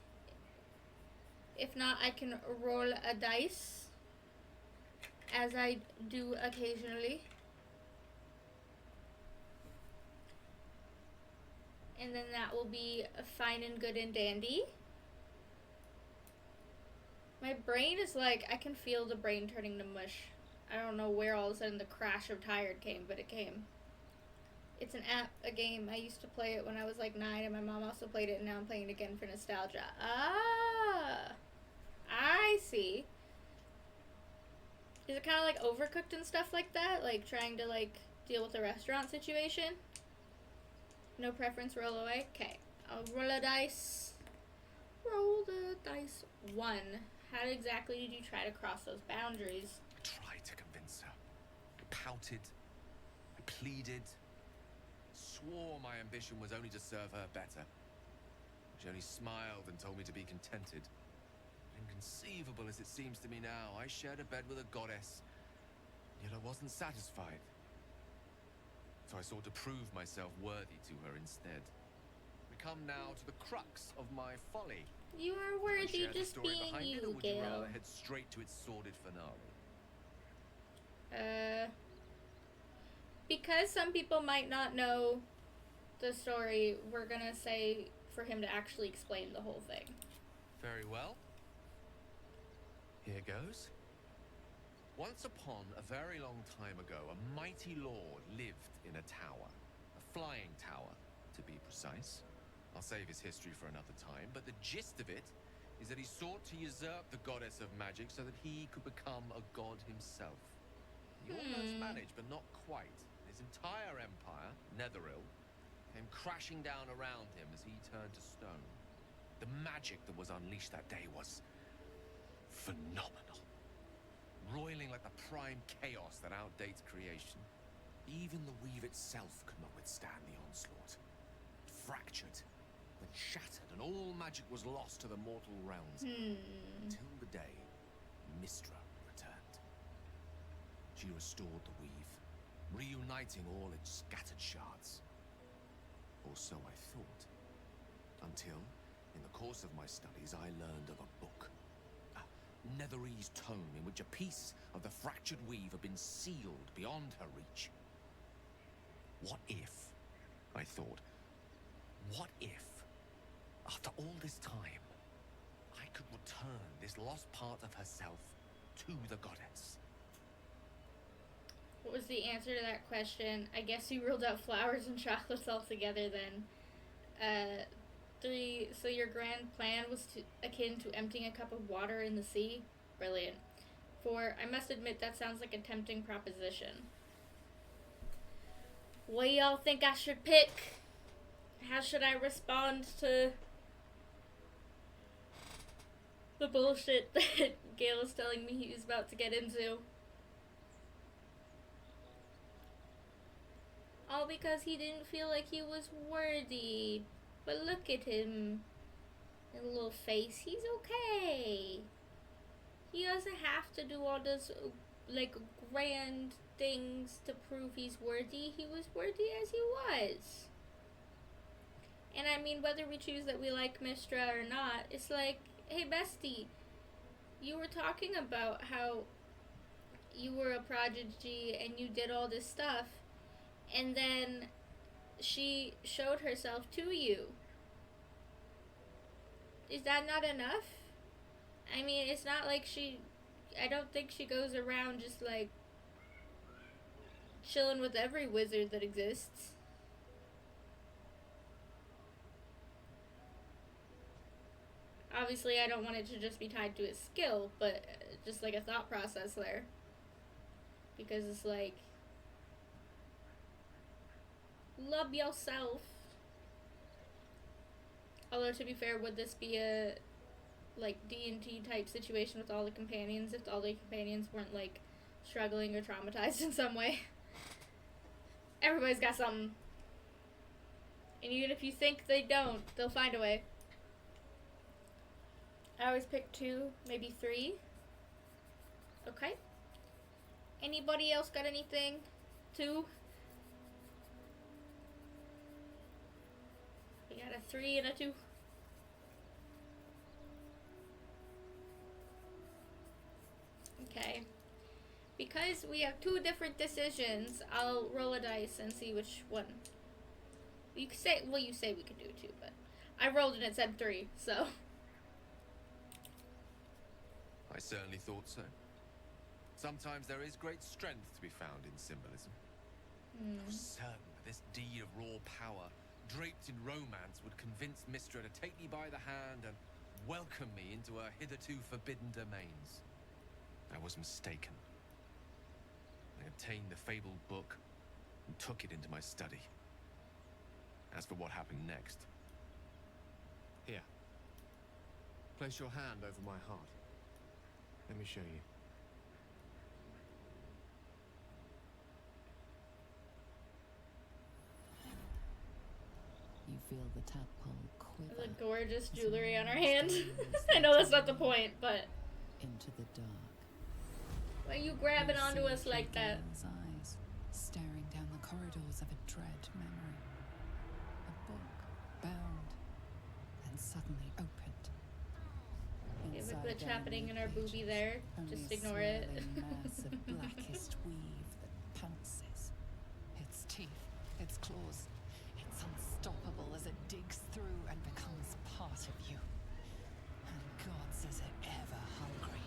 If not, I can roll a dice, as I do occasionally. And then that will be fine and good and dandy. My brain is like, I can feel the brain turning to mush. I don't know where all of a sudden the crash of tired came, but it came. It's an app, a game. I used to play it when I was like 9, and my mom also played it, and now I'm playing it again for nostalgia. Ah, I see. Is it kind of like Overcooked and stuff like that? Like trying to like deal with a restaurant situation? No preference, roll away? Okay, I'll roll a dice. Roll the dice. 1. How exactly did you try to cross those boundaries? I tried to convince her. I pouted. I pleaded. Swore my ambition was only to serve her better. She only smiled and told me to be contented. Inconceivable as it seems to me now, I shared a bed with a goddess, yet I wasn't satisfied. So I sought to prove myself worthy to her instead. We come now to the crux of my folly. You are Shall I worthy share the just story being behind it, or you, would you Gil. rather head straight to its sordid finale? Because some people might not know the story, we're gonna say for him to actually explain the whole thing. Very well. Here goes. Once upon a very long time ago, a mighty lord lived in a tower. A flying tower, to be precise. I'll save his history for another time, but the gist of it is that he sought to usurp the goddess of magic so that he could become a god himself. He almost managed, but not quite. his entire empire, Netheril, came crashing down around him as he turned to stone. The magic that was unleashed that day was phenomenal. Roiling like the prime chaos that outdates creation. Even the weave itself could not withstand the onslaught. It fractured, then shattered, and all magic was lost to the mortal realms. Until the day Mystra returned. She restored the weave, reuniting all its scattered shards. Or so I thought. Until, in the course of my studies, I learned of a book. A Netherese tome in which a piece of the fractured weave had been sealed beyond her reach. What if, I thought, what if, after all this time, I could return this lost part of herself to the goddess? What was the answer to that question? I guess you ruled out flowers and chocolates altogether then. 3, so your grand plan was akin to emptying a cup of water in the sea? Brilliant. 4, I must admit that sounds like a tempting proposition. What do y'all think I should pick? How should I respond to the bullshit that Gale is telling me he's about to get into? All because he didn't feel like he was worthy. But look at him. His little face. He's okay. He doesn't have to do all this, like, grand things to prove he's worthy. He was worthy as he was. And I mean, whether we choose that we like Mystra or not, it's like, hey bestie, you were talking about how you were a prodigy and you did all this stuff, and then she showed herself to you. Is that not enough? I mean, it's not like I don't think she goes around just like chilling with every wizard that exists. Obviously, I don't want it to just be tied to his skill, but just like a thought process there. Because it's like, love yourself. Although, to be fair, would this be a like D&T type situation with all the companions if all the companions weren't like struggling or traumatized in some way? Everybody's got something. And even if you think they don't, they'll find a way. I always pick 2, maybe 3. Okay. Anybody else got anything? 2? We got a 3 and a 2. Okay. Because we have 2 different decisions, I'll roll a dice and see which one. You could say, well, you say we could do 2, but I rolled and it said 3, so. I certainly thought so. Sometimes there is great strength to be found in symbolism. I was certain that this deed of raw power, draped in romance, would convince Mystra to take me by the hand and welcome me into her hitherto forbidden domains. I was mistaken. I obtained the fabled book and took it into my study. As for what happened next... Here. Place your hand over my heart. Let me show you. You feel the tadpole quiver. The gorgeous jewelry on her hand. I know that's not the point, but into the dark. why are you grabbing You onto see us like that? Gail's eyes staring down the corridors of a dread memory. A book bound and suddenly opened. Okay, look Inside what's there happening in our pages, boobie there. only Just a ignore it. swirling mass of blackest weave that pounces. Its teeth, its claws, it's unstoppable as it digs through and becomes part of you. And God's is it ever hungry.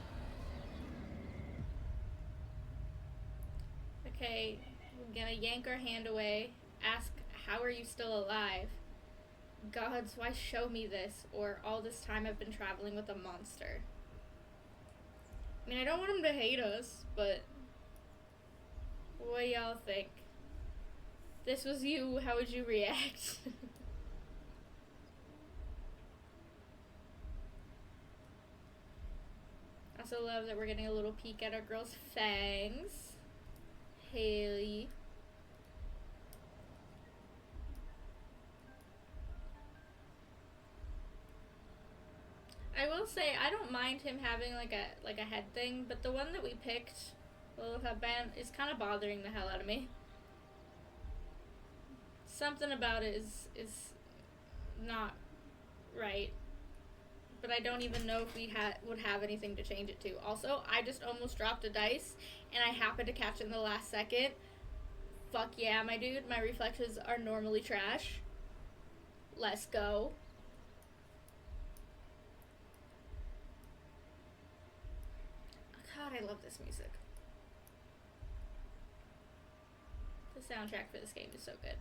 Okay, we're gonna yank our hand away, ask, how are you still alive? Gods, why show me this? Or all this time I've been traveling with a monster. I mean, I don't want him to hate us, but what do y'all think? this was you, how would you react? I also love that we're getting a little peek at our girl's fangs. Haley. I will say I don't mind him having like a head thing, but the one that we picked, the little headband, is kind of bothering the hell out of me. Something about it is not right, but I don't even know if we would have anything to change it to. Also, I just almost dropped a dice, and I happened to catch it in the last second. Fuck yeah, my dude. My reflexes are normally trash. Let's go. God, I love this music. The soundtrack for this game is so good.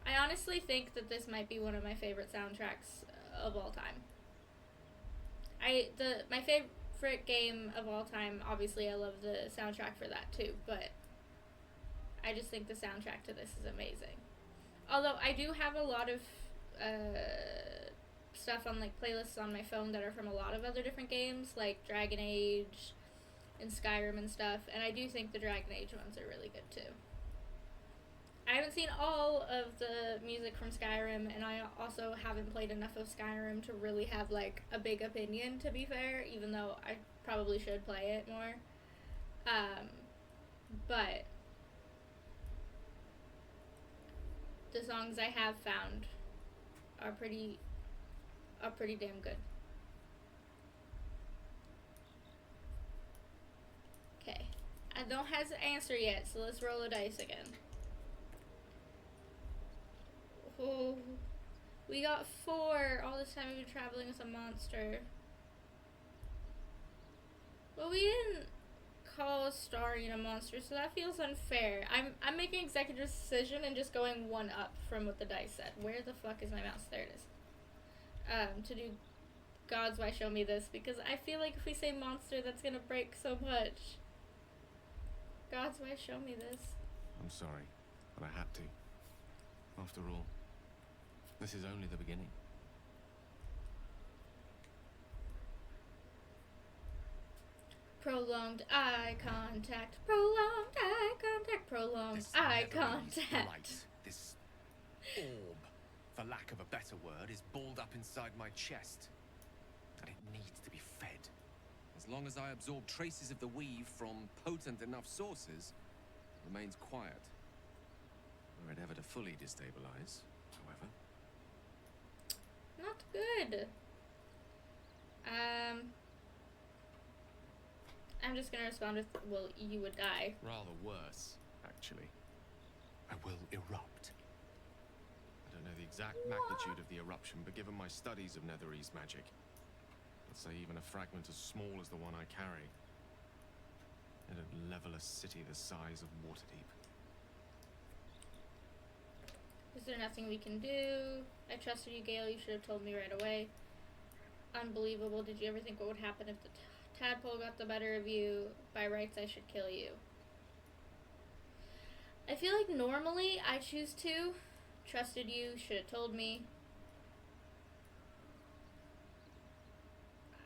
I honestly think that this might be one of my favorite soundtracks of all time. My favorite game of all time, obviously I love the soundtrack for that too, but I just think the soundtrack to this is amazing. Although I do have a lot of stuff on like playlists on my phone that are from a lot of other different games, like Dragon Age and Skyrim and stuff, and I do think the Dragon Age ones are really good too. I haven't seen all of the music from Skyrim, and I also haven't played enough of Skyrim to really have like a big opinion, to be fair, even though I probably should play it more. But the songs I have found are pretty damn good. Okay. I don't have the answer yet, so let's roll a dice again. Oh, we got 4. All this time we've been traveling with a monster. Well, we didn't call Starring a monster, so that feels unfair. I'm making executive decision and just going 1 up from what the dice said. Where the fuck is my mouse? There it is. To do Gods, why show me this? Because I feel like if we say monster, that's gonna break so much. Gods, why show me this? I'm sorry, but I had to. After all, this is only the beginning. Prolonged eye contact. Prolonged eye contact. Prolonged This eye Netherese contact. light, this orb, for lack of a better word, is balled up inside my chest. And it needs to be fed. As long as I absorb traces of the weave from potent enough sources, it remains quiet. Were it ever to fully destabilize, however. Not good. I'm just gonna respond with, well, you would die. Rather worse, actually. I will erupt. I don't know the exact magnitude of the eruption, but given my studies of Netherese magic, let's say even a fragment as small as the one I carry, it'd level a city the size of Waterdeep. Is there nothing we can do? I trusted you, Gale. You should have told me right away. Unbelievable. Did you ever think what would happen if the tadpole got the better of you? By rights, I should kill you. I feel like normally I choose to. Trusted you. Should have told me.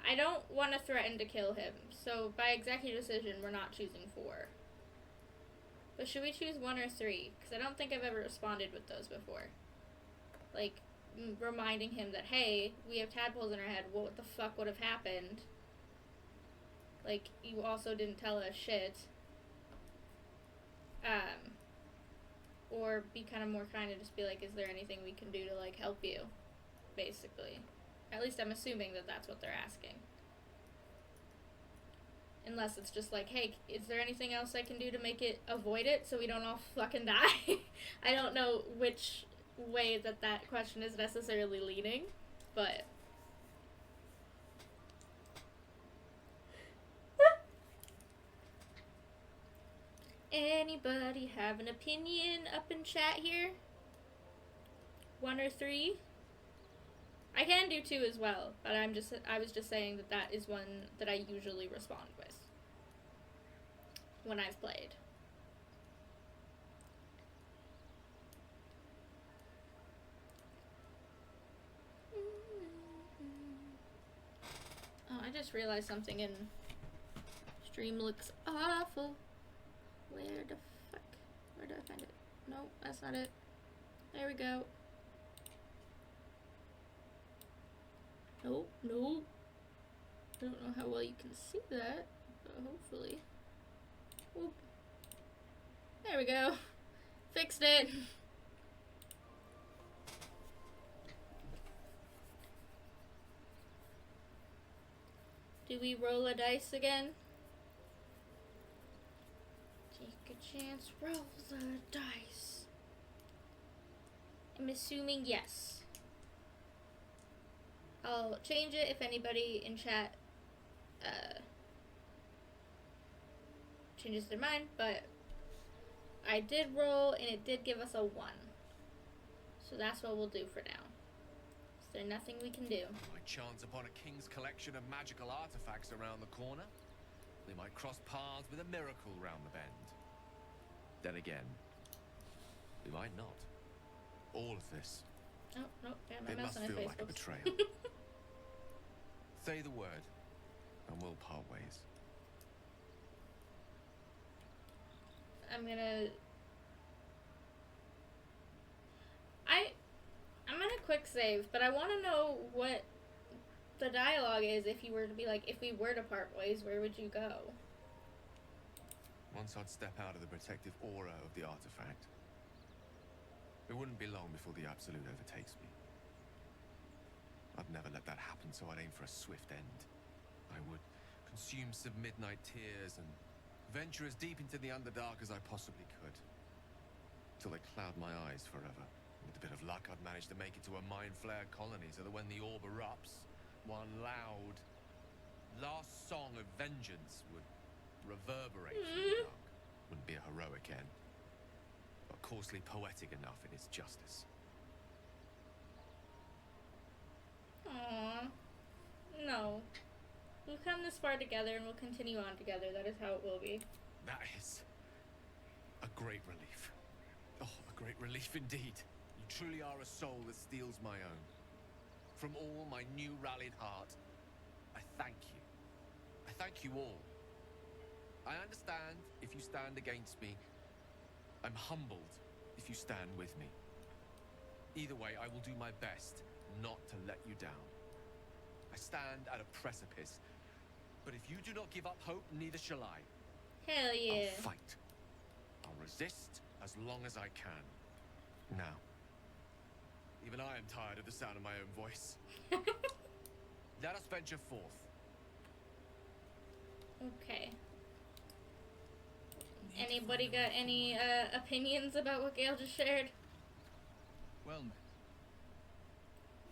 I don't want to threaten to kill him. So by executive decision, we're not choosing 4. But should we choose 1 or 3? Because I don't think I've ever responded with those before. Like, reminding him that, hey, we have tadpoles in our head. What the fuck would have happened? Like, you also didn't tell us shit. Or be kind of more kind and just be like, is there anything we can do to, like, help you? Basically. At least I'm assuming that that's what they're asking. Unless it's just like, hey, is there anything else I can do to make it avoid it so we don't all fucking die? I don't know which way that question is necessarily leaning, but... Anybody have an opinion up in chat here? 1 or 3? I can do 2 as well, but I was just saying that is one that I usually respond with when I've played. just realized something and stream looks awful. Where the fuck? Where do I find it? Nope, that's not it. There we go. Nope, nope. I don't know how well you can see that, but hopefully. Whoop. There we go. Fixed it. Do we roll a dice again? Take a chance, roll the dice. I'm assuming yes. I'll change it if anybody in chat changes their mind, but I did roll and it did give us a 1. So that's what we'll do for now. Is there nothing we can do? Might chance upon a king's collection of magical artifacts around the corner. They might cross paths with a miracle round the bend. Then again, we might not. All of this. Oh, no, yeah, my It mouse must on my feel face. like a Whoops. betrayal. Say the word, and we'll part ways. I'm gonna quick save, but I want to know what the dialogue is if you were to be like, if we were to part ways, where would you go? Once I'd step out of the protective aura of the artifact, it wouldn't be long before the Absolute overtakes me. I'd never let that happen, so I'd aim for a swift end. I would consume some midnight tears and venture as deep into the Underdark as I possibly could, till they cloud my eyes forever. With a bit of luck, I'd manage to make it to a mind flare colony, so that when the orb erupts, one loud, last song of vengeance would reverberate through the dark. Wouldn't be a heroic end, but coarsely poetic enough in its justice. Aww. No. We've come this far together and we'll continue on together. That is how it will be. That is a great relief. Oh, a great relief indeed. You truly are a soul that steals my own. From all my new rallied heart, I thank you. I thank you all. I understand if you stand against me. I'm humbled if you stand with me. Either way, I will do my best not to let you down. I stand at a precipice, but if you do not give up hope, neither shall I. Hell yeah. I'll fight. I'll resist as long as I can. Now, even I am tired of the sound of my own voice. Let us venture forth. Okay. Anybody got any opinions about what Gail just shared? Well met.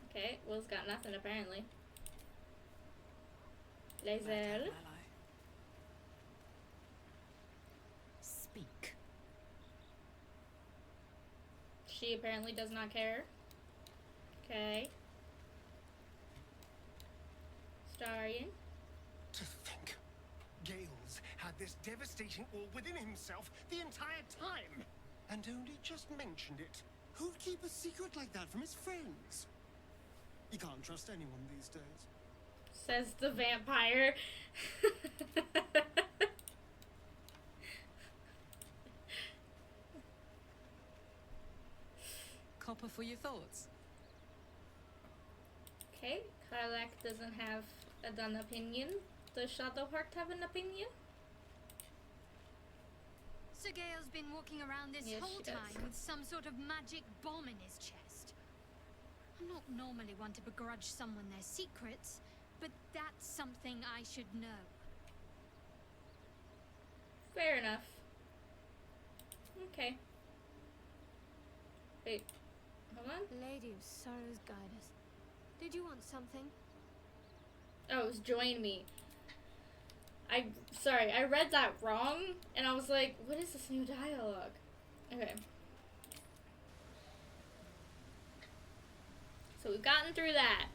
Okay, Will's got nothing apparently. Let Lae'zel. an ally. Speak. She apparently does not care. Okay. Starion. To think, Gales had this devastating orb within himself the entire time, and only just mentioned it. Who'd keep a secret like that from his friends? You can't trust anyone these days. Says the vampire. Copper for your thoughts. Okay, Karlak doesn't have an opinion. Does Shadowheart have an opinion? So Gale's been walking around this Yes, whole she does. time with some sort of magic bomb in his chest. I'm not normally one to begrudge someone their secrets, but that's something I should know. Fair enough. Okay. Wait. Hold on. Lady of Sorrows, guide us. Did you want something? Oh, it was join me. Sorry, I read that wrong, and I was like, what is this new dialogue? Okay. So we've gotten through that.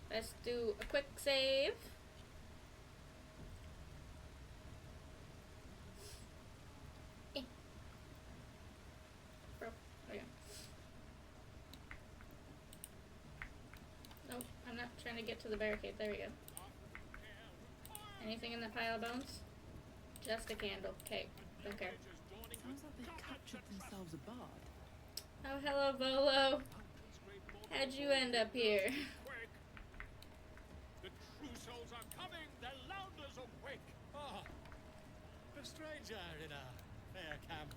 Let's do a quick save. Bro, okay. Nope, I'm not trying to get to the barricade. There we go. Anything in that pile of bones? Just a candle. Okay, don't care. Sounds like they captured themselves a bard. Oh, hello, Volo. How'd you end up here? Quick! The true souls are coming! The Lounders awake! Ah, a stranger in a fair camp.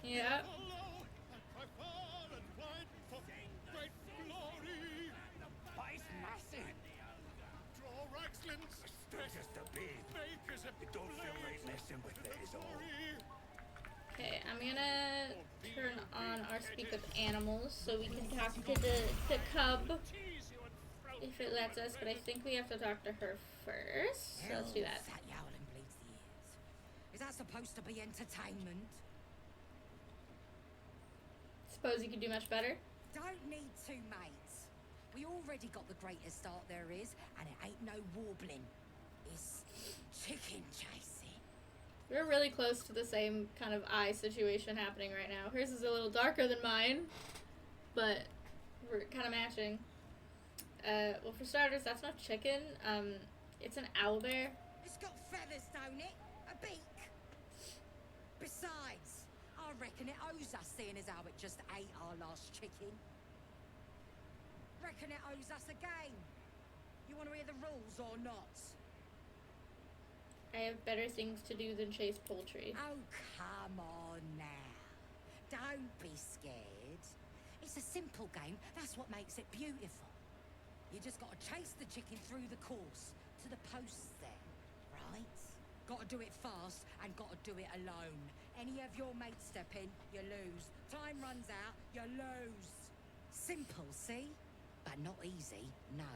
Yeah. Hello! And cry far and wide for great glory! But it's massive. Draw Raxlin's Just a bit. make as a It don't feel like messing with it, is all. Okay, I'm gonna turn on our speak with animals so we can talk to the cub if it lets us, but I think we have to talk to her first. So let's do that. That yowling bleeds the ears. Is that supposed to be entertainment? Suppose you could do much better. Don't need two mates. We already got the greatest art there is, and it ain't no warbling. It's chicken chasing. We're really close to the same kind of eye situation happening right now. Hers is a little darker than mine, but we're kind of matching. Well, for starters, that's not chicken. It's an owlbear. It's got feathers, don't it? A beak. Besides, I reckon it owes us, seeing as how it just ate our last chicken. Reckon it owes us a game. You want to hear the rules or not? I have better things to do than chase poultry. Oh, come on now. Don't be scared. It's a simple game. That's what makes it beautiful. You just got to chase the chicken through the course to the posts there, right? Got to do it fast and got to do it alone. Any of your mates step in, you lose. Time runs out, you lose. Simple, see? But not easy, no.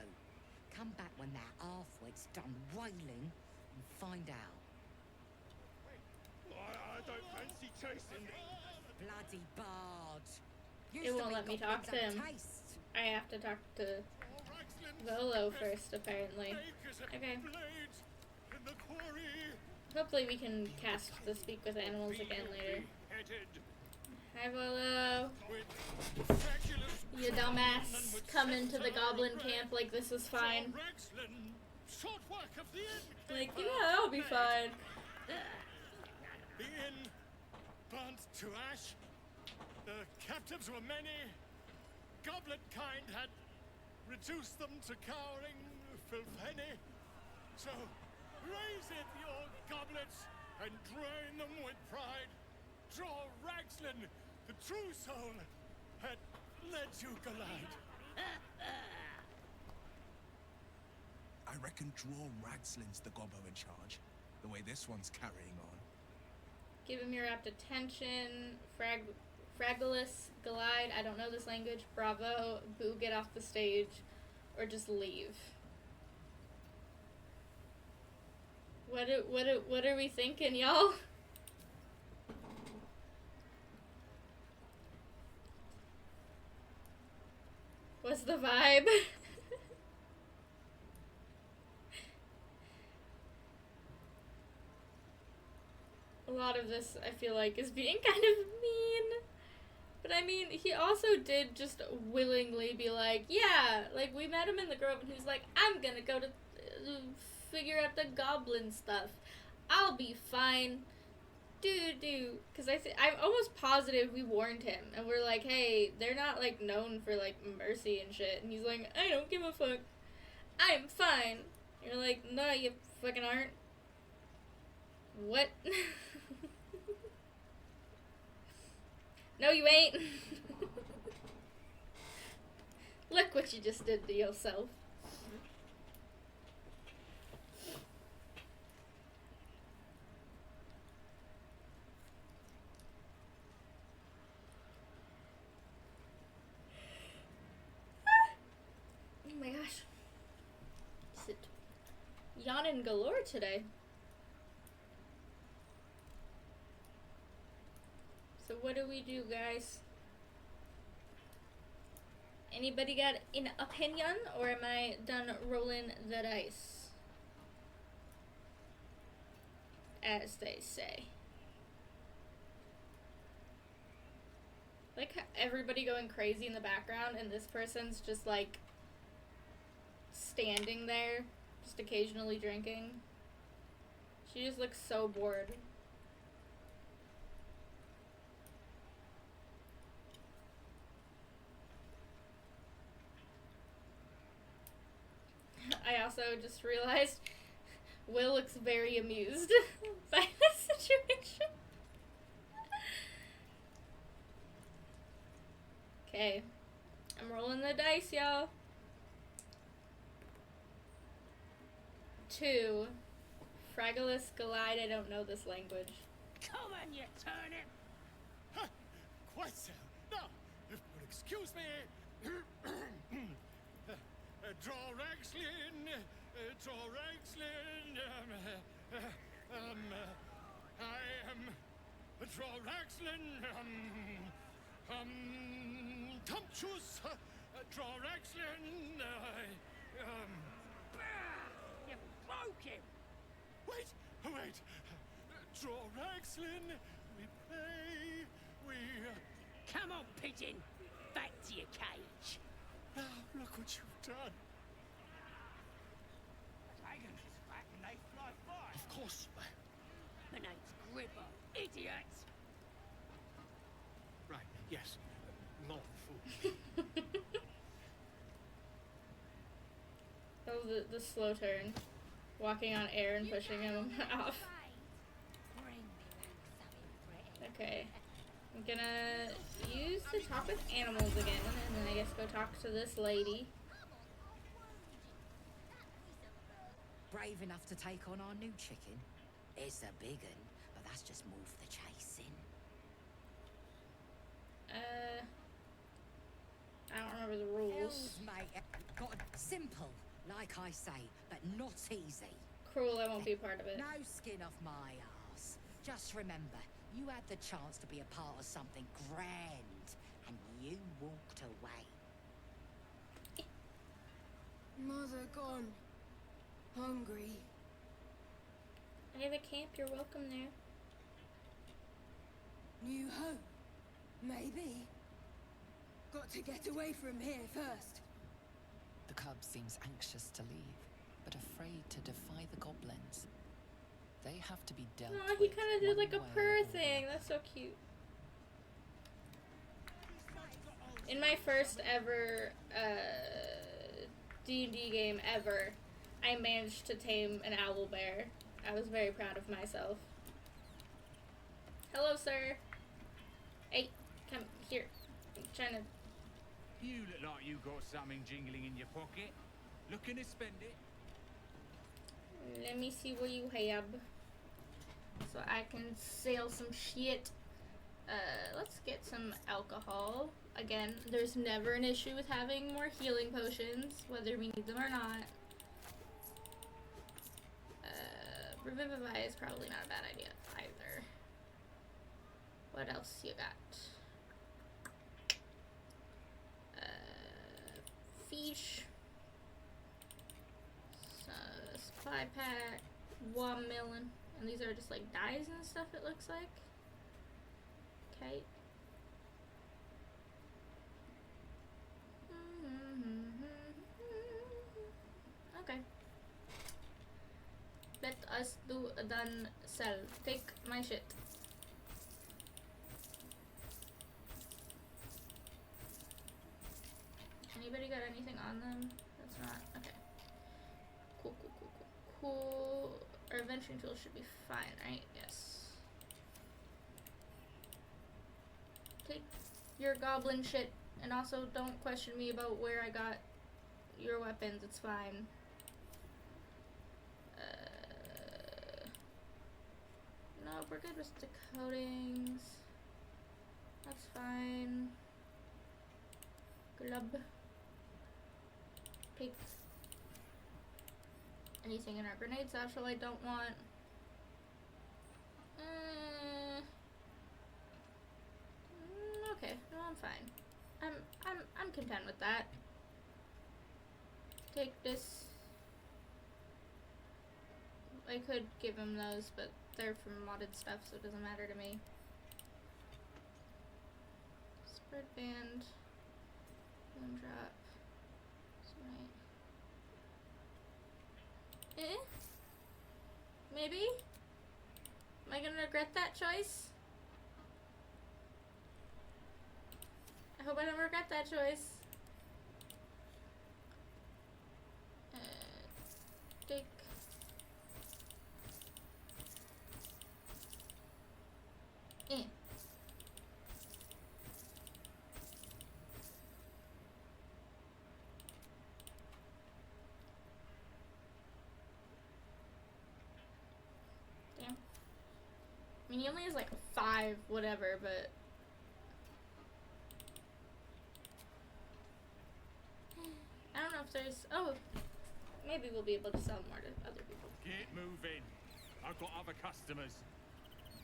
Come back when that half-wit's done wailing and find out. I don't fancy chasing. Bloody bard. It won't let me talk to him. Taste. I have to talk to Draw Raxlin's Volo first, apparently. make as a Okay. blade in the quarry. Hopefully we can cast the speak with animals again later. Headed Hi, Volo. with fabulous You dumbass. Come into the goblin camp like this is fine. Raxlin, short work of the inn. Like, yeah, I'll be fine. The inn burnt to ash. The captives were many. Goblet kind had reduced them to cowering filthenny. So raise it, your goblets, and drain them with pride. Draw Raxlin, the true soul, had let you glide. I reckon Draw Ragslin's the gobbo in charge, the way this one's carrying on. Give him your rapt attention. Fragilus, glide. I don't know this language. Bravo. Boo, get off the stage. Or just leave. What are we thinking, y'all? What's the vibe? A lot of this, I feel like, is being kind of mean. But I mean, he also did just willingly be like, yeah, like, we met him in the grove, and he's like, I'm gonna go to figure out the goblin stuff. I'll be fine. Because I'm almost positive we warned him, and we're like, hey, they're not, like, known for, like, mercy and shit. And he's like, I don't give a fuck. I'm fine. And you're like, no, you fucking aren't. What? No, you ain't. Look what you just did to yourself. Oh my gosh. Is it yawning galore today? So what do we do, guys? Anybody got an opinion, or am I done rolling the dice? As they say. Like everybody going crazy in the background, and this person's just like standing there, just occasionally drinking. She just looks so bored. I also just realized Will looks very amused by the situation. Okay. I'm rolling the dice, y'all. 2. Fragilis Glide, I don't know this language. Come on, you turnip! Huh, quite so. Now, if you'll excuse me. Draw Ragslin, I am Draw Ragslin, Tumptuous, Draw Ragslin, You broke him! Wait, Draw Ragslin, we play, we... Come on, pigeon! Back to your cage! Now, look what you've done. Dragons back and they fly far! Of course, My name's Gribbo, idiot! right, yes, not fool. That was the slow turn. Walking on air and pushing him off. Bring me back something pretty. Okay. I'm gonna use to talk with animals again, and then I guess go talk to this lady. Brave enough to take on our new chicken? It's a big un, but that's just more for the chasing. I don't remember the rules. Hells, mate. Got simple, like I say, but not easy. Cruel, I won't be a part of it. No skin off my arse. Just remember, you had the chance to be a part of something grand, and you walked away. Mother gone. Hungry. I have a camp, you're welcome there. New home. Maybe. Got to get away from here first. The cub seems anxious to leave, but afraid to defy the goblins. They have to be dealt Aw, with. he kind of did one like a way purr or thing. another. That's so cute. In my first ever D&D game ever, I managed to tame an owl bear. I was very proud of myself. Hello, sir. Hey, come here. I'm trying to... You look like you got something jingling in your pocket. Looking to spend it? Let me see what you have. So I can sell some shit. Let's get some alcohol. Again, there's never an issue with having more healing potions, whether we need them or not. Revivify is probably not a bad idea either. What else you got? Fish. Supply pack. Watermelon. And these are just like dyes and stuff, it looks like. Okay. Okay. Let us do a done sell. Take my shit. Anybody got anything on them? That's not okay. Cool. Our adventuring tools should be fine, right? Yes. Take your goblin shit, and also don't question me about where I got your weapons. It's fine. No, we're good with the coatings. That's fine. Glub. Take anything in our grenade satchel I don't want. Okay, no, I'm fine. I'm content with that. Take this. I could give him those, but they're from modded stuff, so it doesn't matter to me. Spread band. One drop. Smite. Maybe? Am I gonna regret that choice? I hope I don't regret that choice. Take. Eh. Damn. I mean, he only has like 5, whatever, but. I don't know if there's. Oh, maybe we'll be able to sell more to other people. Get moving. I've got other customers.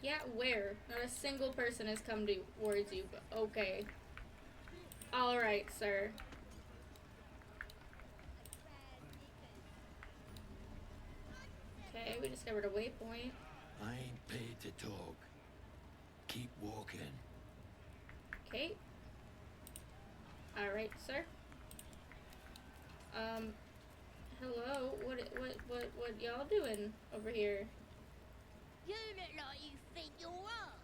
Yeah, where? Not a single person has come towards you, but okay. Alright, sir. Okay, we discovered a waypoint. I ain't paid to talk. Keep walking. Okay. Alright, sir. Hello? What y'all doing over here? You look like you think you're hard.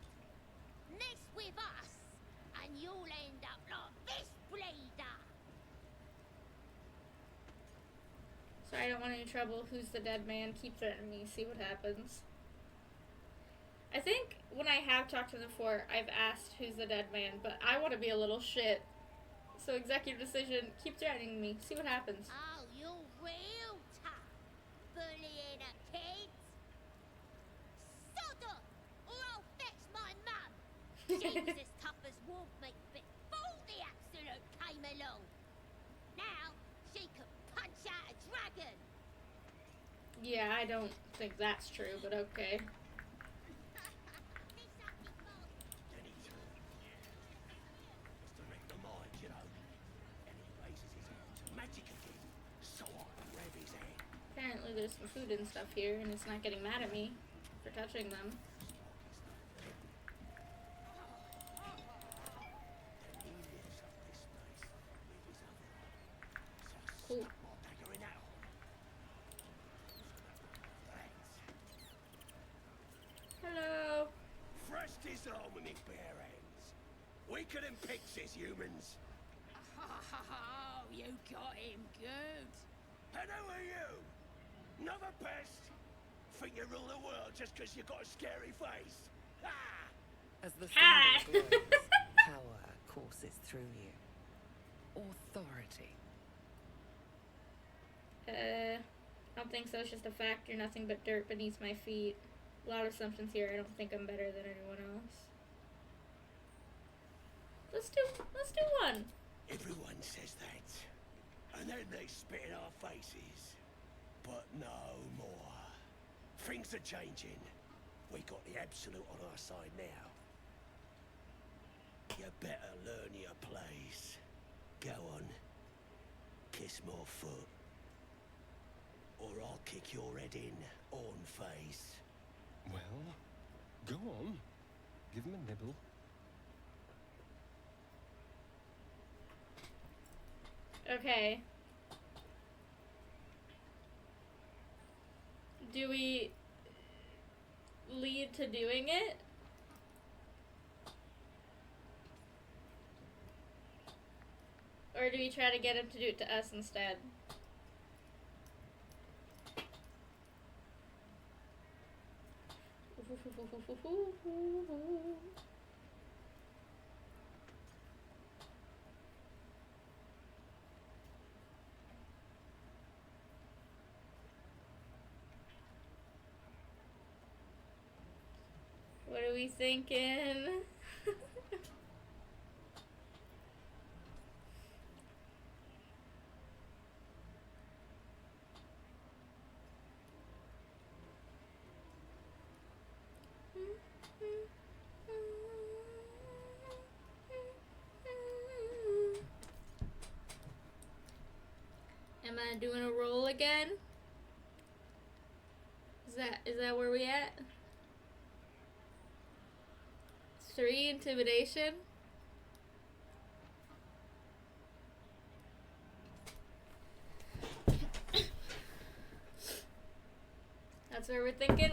Mess with us, and you'll end up like this bleeder. Sorry, I don't want any trouble. Who's the dead man? Keep threatening me. See what happens. I think when I have talked to them before, I've asked who's the dead man, but I want to be a little shit. So executive decision, keep threatening me. See what happens. Oh, you're real tough, bullying a kid. Sod off, or I'll fetch my mum. She was as tough as wolf meat before the absolute came along. Now she can punch out a dragon. Yeah, I don't think that's true, but okay. Apparently there's some food and stuff here, and it's not getting mad at me for touching them. Cool. Hello. Thrust his arm with me bare hands. Weaker than pixies, humans. Oh, you got him good. And who are you? Another pest? Think you rule the world just because you got a scary face? Ah! As the Ah. symbol glows, power courses through you. Authority. I don't think so. It's just a fact. You're nothing but dirt beneath my feet. A lot of assumptions here. I don't think I'm better than anyone else. Let's do one. Everyone says that. And then they spit in our faces. But no more. Things are changing. We got the Absolute on our side now. You better learn your place. Go on. Kiss my foot. Or I'll kick your head in on face. Well, go on. Give him a nibble. Okay. Do we lead to doing it? Or do we try to get him to do it to us instead? What are we thinking? Am I doing a roll again? Is that where we at? 3 intimidation. That's where we're thinking.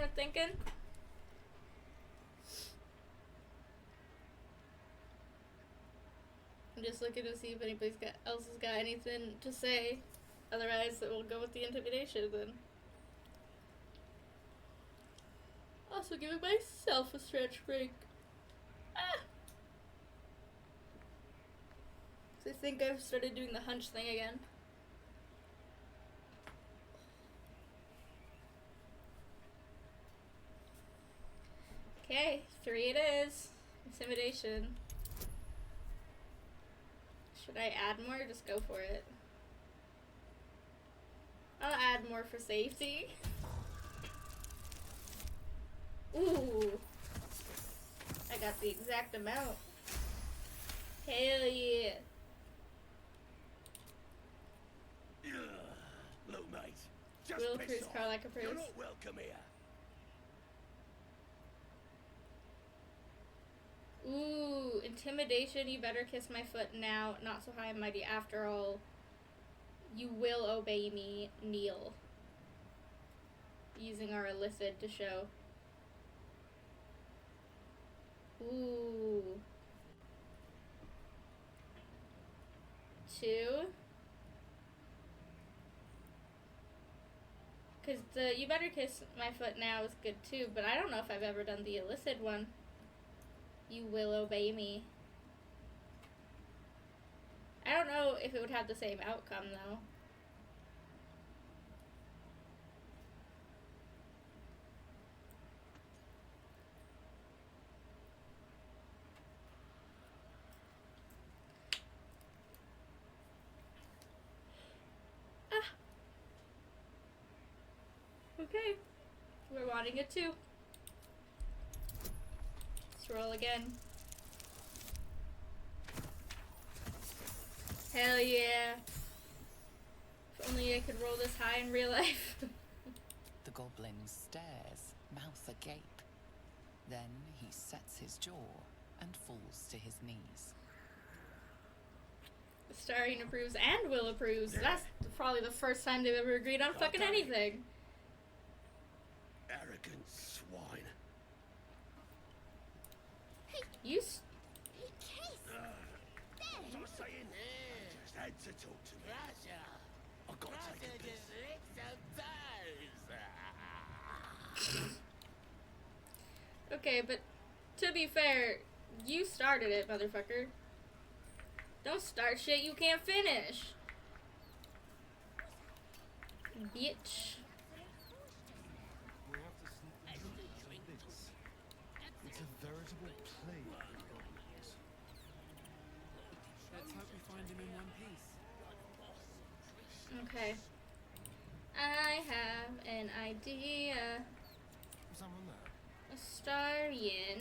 looking to see if anybody else has got anything to say. Otherwise, we'll go with the intimidation then. Also giving myself a stretch break. Ah! So I think I've started doing the hunch thing again. Okay, 3 it is. Intimidation. Should I add more or just go for it? I'll add more for safety. Ooh. I got the exact amount. Hell yeah. Look, mate. Just Will piss approves, off. Carlac approves. You're not welcome here. Ooh, intimidation. You better kiss my foot now. Not so high and mighty after all. You will obey me. Kneel. Using our illicit to show. Ooh. 2. Because the you better kiss my foot now is good too, but I don't know if I've ever done the illicit one. You will obey me. I don't know if it would have the same outcome though. Okay. We're wanting it too. Let's roll again. Hell yeah. If only I could roll this high in real life. The goblin stares, mouth agape. Then he sets his jaw and falls to his knees. Starring approves and Will approves. That's probably the first time they've ever agreed on fucking anything. Arrogant swine. You He kissed. There. What was I saying? You just had to talk to me. I've got to take a piss. Okay, but to be fair, you started it, motherfucker. Don't start shit you can't finish. Bitch. It's a veritable plague of goblins. Let's hope we find him in one piece. Okay. I have an idea. Someone there? Astarian,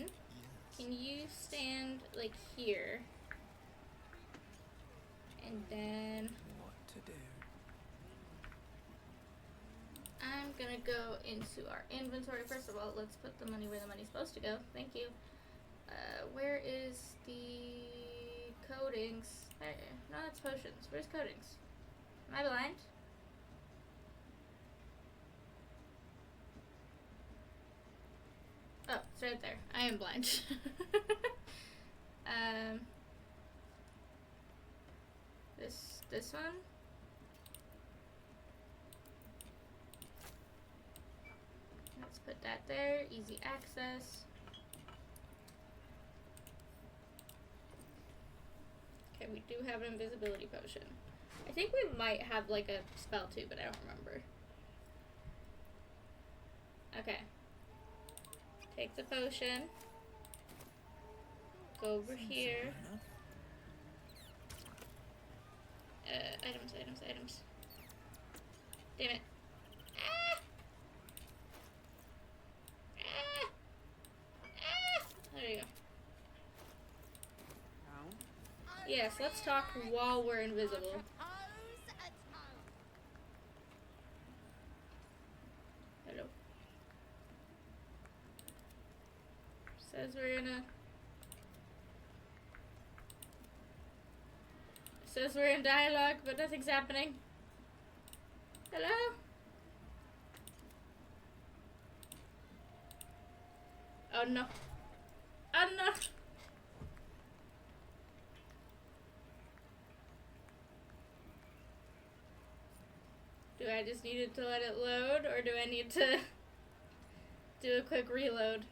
can you stand like here? And then What to do? I'm gonna go into our inventory. First of all, let's put the money where the money's supposed to go. Thank you. Where is the coatings? There. No, that's potions. Where's coatings? Am I blind? Oh, it's right there. I am blind. This one? Let's put that there. Easy access. Okay, we do have an invisibility potion. I think we might have like a spell too, but I don't remember. Okay. Take the potion. Go over here. Items. Damn it. Ah! Ah! Ah! There you go. Yes, let's talk while we're invisible. Hello. Says we're in a... Says we're in dialogue, but nothing's happening. Hello? Oh no. Oh no! Do I just need to let it load, or do I need to do a quick reload?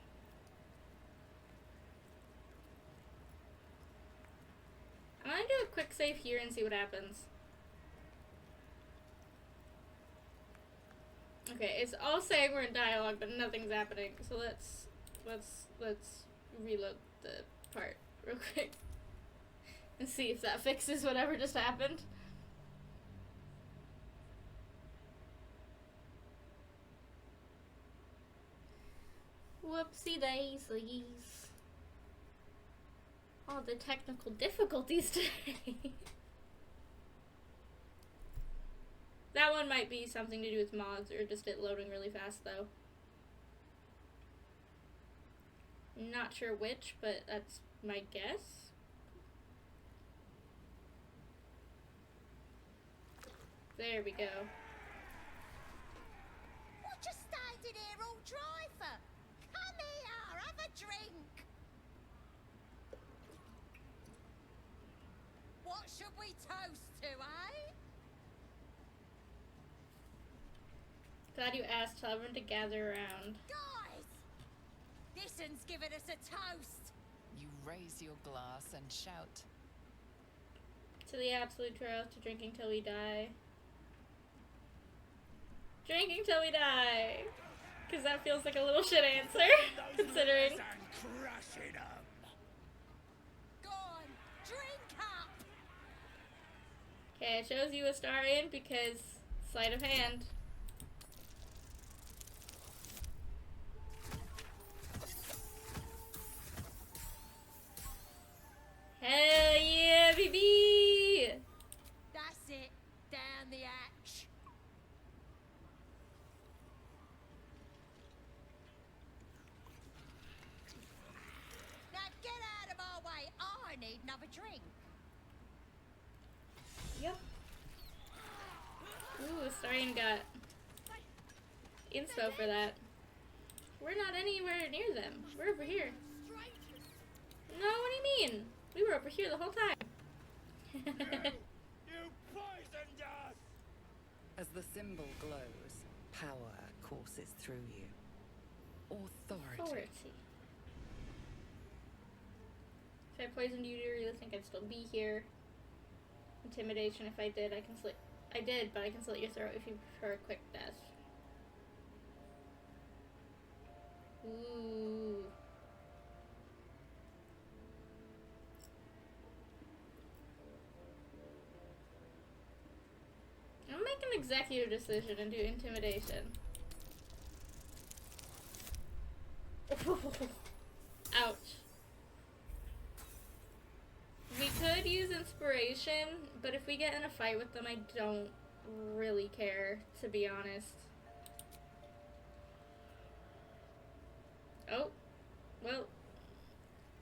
I'm gonna do a quick save here and see what happens. Okay, it's all saying we're in dialogue, but nothing's happening. So let's reload the part real quick and see if that fixes whatever just happened. Whoopsie daisies. All the technical difficulties today. That one might be something to do with mods or just it loading really fast though. Not sure which, but that's my guess. There we go. What you standing here all dry for? Come here, have a drink. What should we toast to, eh? Glad you asked. Tell everyone to gather around. Guys! This one's giving us a toast. You raise your glass and shout. To the absolute truth, to drinking till we die. Drinking till we die! Because that feels like a little shit answer, considering. Go on, drink up! Okay, it shows you Astarian because sleight of hand. Hell yeah, baby! That's it, down the hatch. Now get out of our way, I need another drink. Yep. Ooh, Astarian got inspo for that. We're not anywhere near them. We're over here. No, what do you mean? We were over here the whole time. You poisoned us! As the symbol glows, power courses through you. Authority. If I poisoned you, do you really think I'd still be here? Intimidation, if I did, I can slit. I did, but I can slit your throat if you prefer a quick death. Ooh. I'm gonna make an executive decision and do intimidation. Ouch. We could use inspiration, but if we get in a fight with them, I don't really care, to be honest. Oh. Well.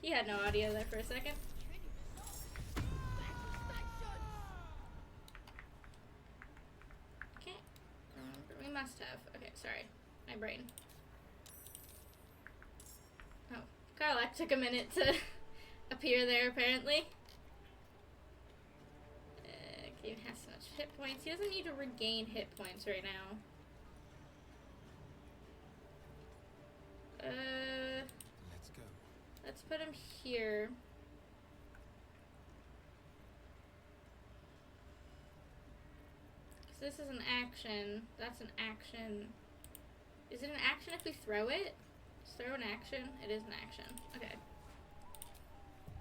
He had no audio there for a second. Okay. We must have. Okay, sorry. My brain. Oh. Karlach took a minute to appear there, apparently. He has so much hit points. He doesn't need to regain hit points right now. Let's go. Let's put him here. So this is an action. That's an action. Is it an action if we throw it? Just throw an action? It is an action. Okay.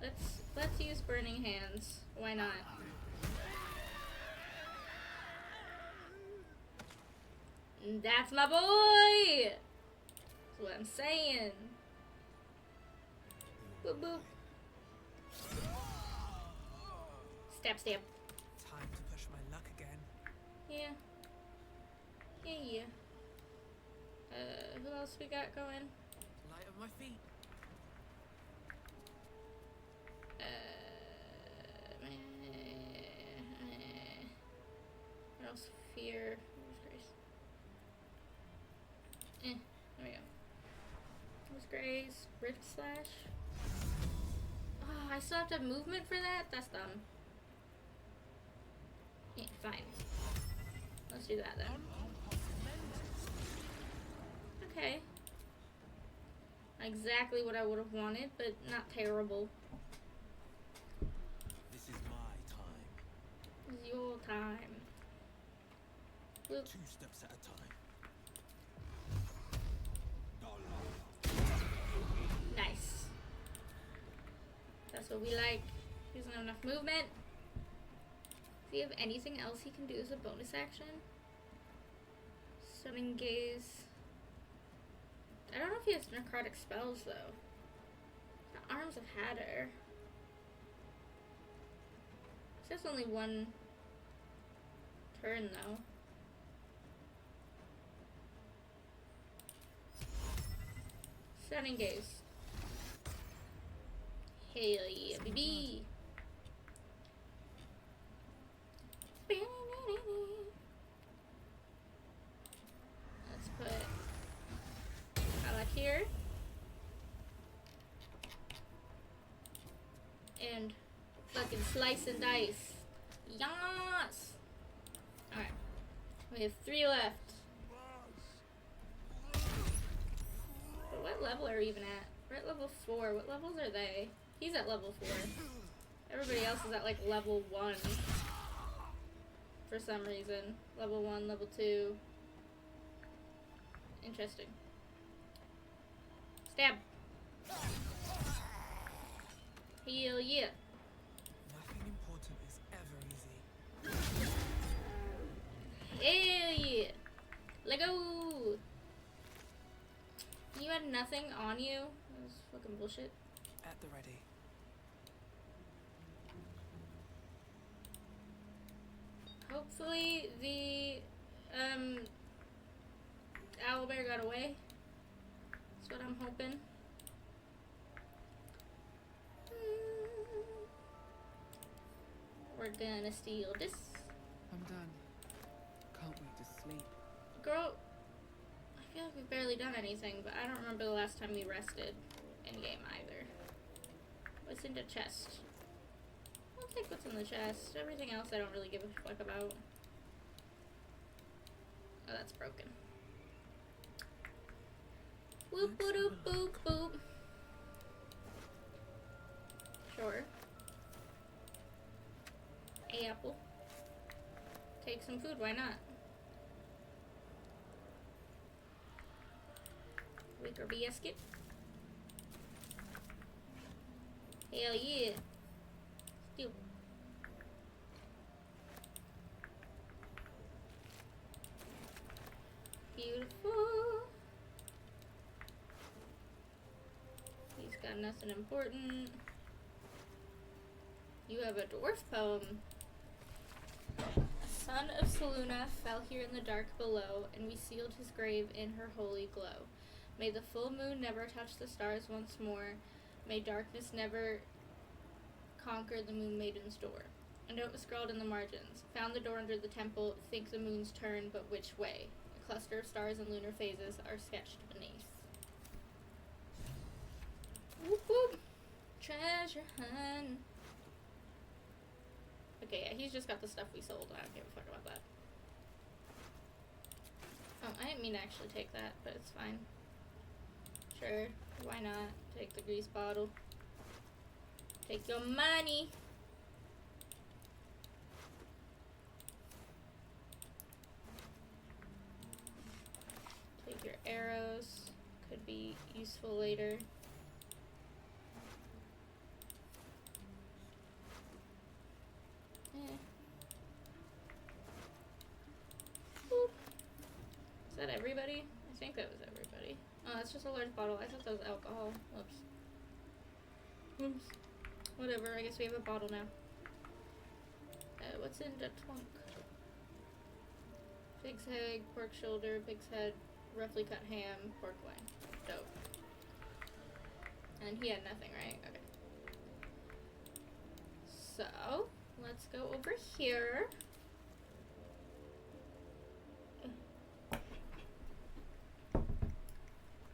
Let's use Burning Hands. Why not? That's my boy! That's what I'm saying. Boop boop. Stab stab. Time to push my luck again. Yeah. Yeah. Who else we got going? Light of my feet. What else? Fear. There we go. Who's Grace? Rift Slash. Oh, I still have to have movement for that? That's dumb. Yeah, fine. Let's do that then. Okay. Not exactly what I would have wanted, but not terrible. This is my time. It's your time. Whoop. 2 steps at a time. Nice. That's what we like. He doesn't have enough movement. Does he have anything else he can do as a bonus action? Stunning Gaze. I don't know if he has necrotic spells though. The Arms of Hatter. It says only 1 turn though. Stunning Gaze. Hell yeah, baby. Let's put Alec here. And fucking slice and dice. Yes! Alright. We have 3 left. But what level are we even at? We're at level 4. What levels are they? He's at level 4. Everybody else is at like level 1. For some reason. Level 1, level 2. Interesting. Stab. Hell yeah. Nothing important is ever easy. Hell yeah. Let go. You had nothing on you? That was fucking bullshit. At the ready. Hopefully the owlbear got away. That's what I'm hoping. We're gonna steal this. I'm done. Can't wait to sleep. Girl, I feel like we've barely done anything, but I don't remember the last time we rested in game either. What's in the chest? I'll take what's in the chest. Everything else I don't really give a fuck about. Oh, that's broken. Whoop boop boop boop. Sure. Apple. Take some food, why not? Wicker biscuit. Hell yeah. Still. Beautiful. He's got nothing important. You have a dwarf poem. Son of Seluna fell here in the dark below, and we sealed his grave in her holy glow. May the full moon never touch the stars once more. May darkness never conquer the moon maiden's door. A note was scrawled in the margins. Found the door under the temple, think the moon's turn, but which way? A cluster of stars and lunar phases are sketched beneath. Whoop whoop! Treasure hunt! Okay, yeah, he's just got the stuff we sold. I don't give a fuck about that. Oh, I didn't mean to actually take that, but it's fine. Sure, why not? Take the grease bottle. Take your money! Take your arrows. Could be useful later. Boop. Is that everybody? I think that was everybody. Oh, that's just a large bottle. I thought that was alcohol. Whoops. Oops. Whatever, I guess we have a bottle now. What's in the trunk? Pig's head, pork shoulder, pig's head, roughly cut ham, pork loin. Dope. And he had nothing, right? Okay. So, let's go over here.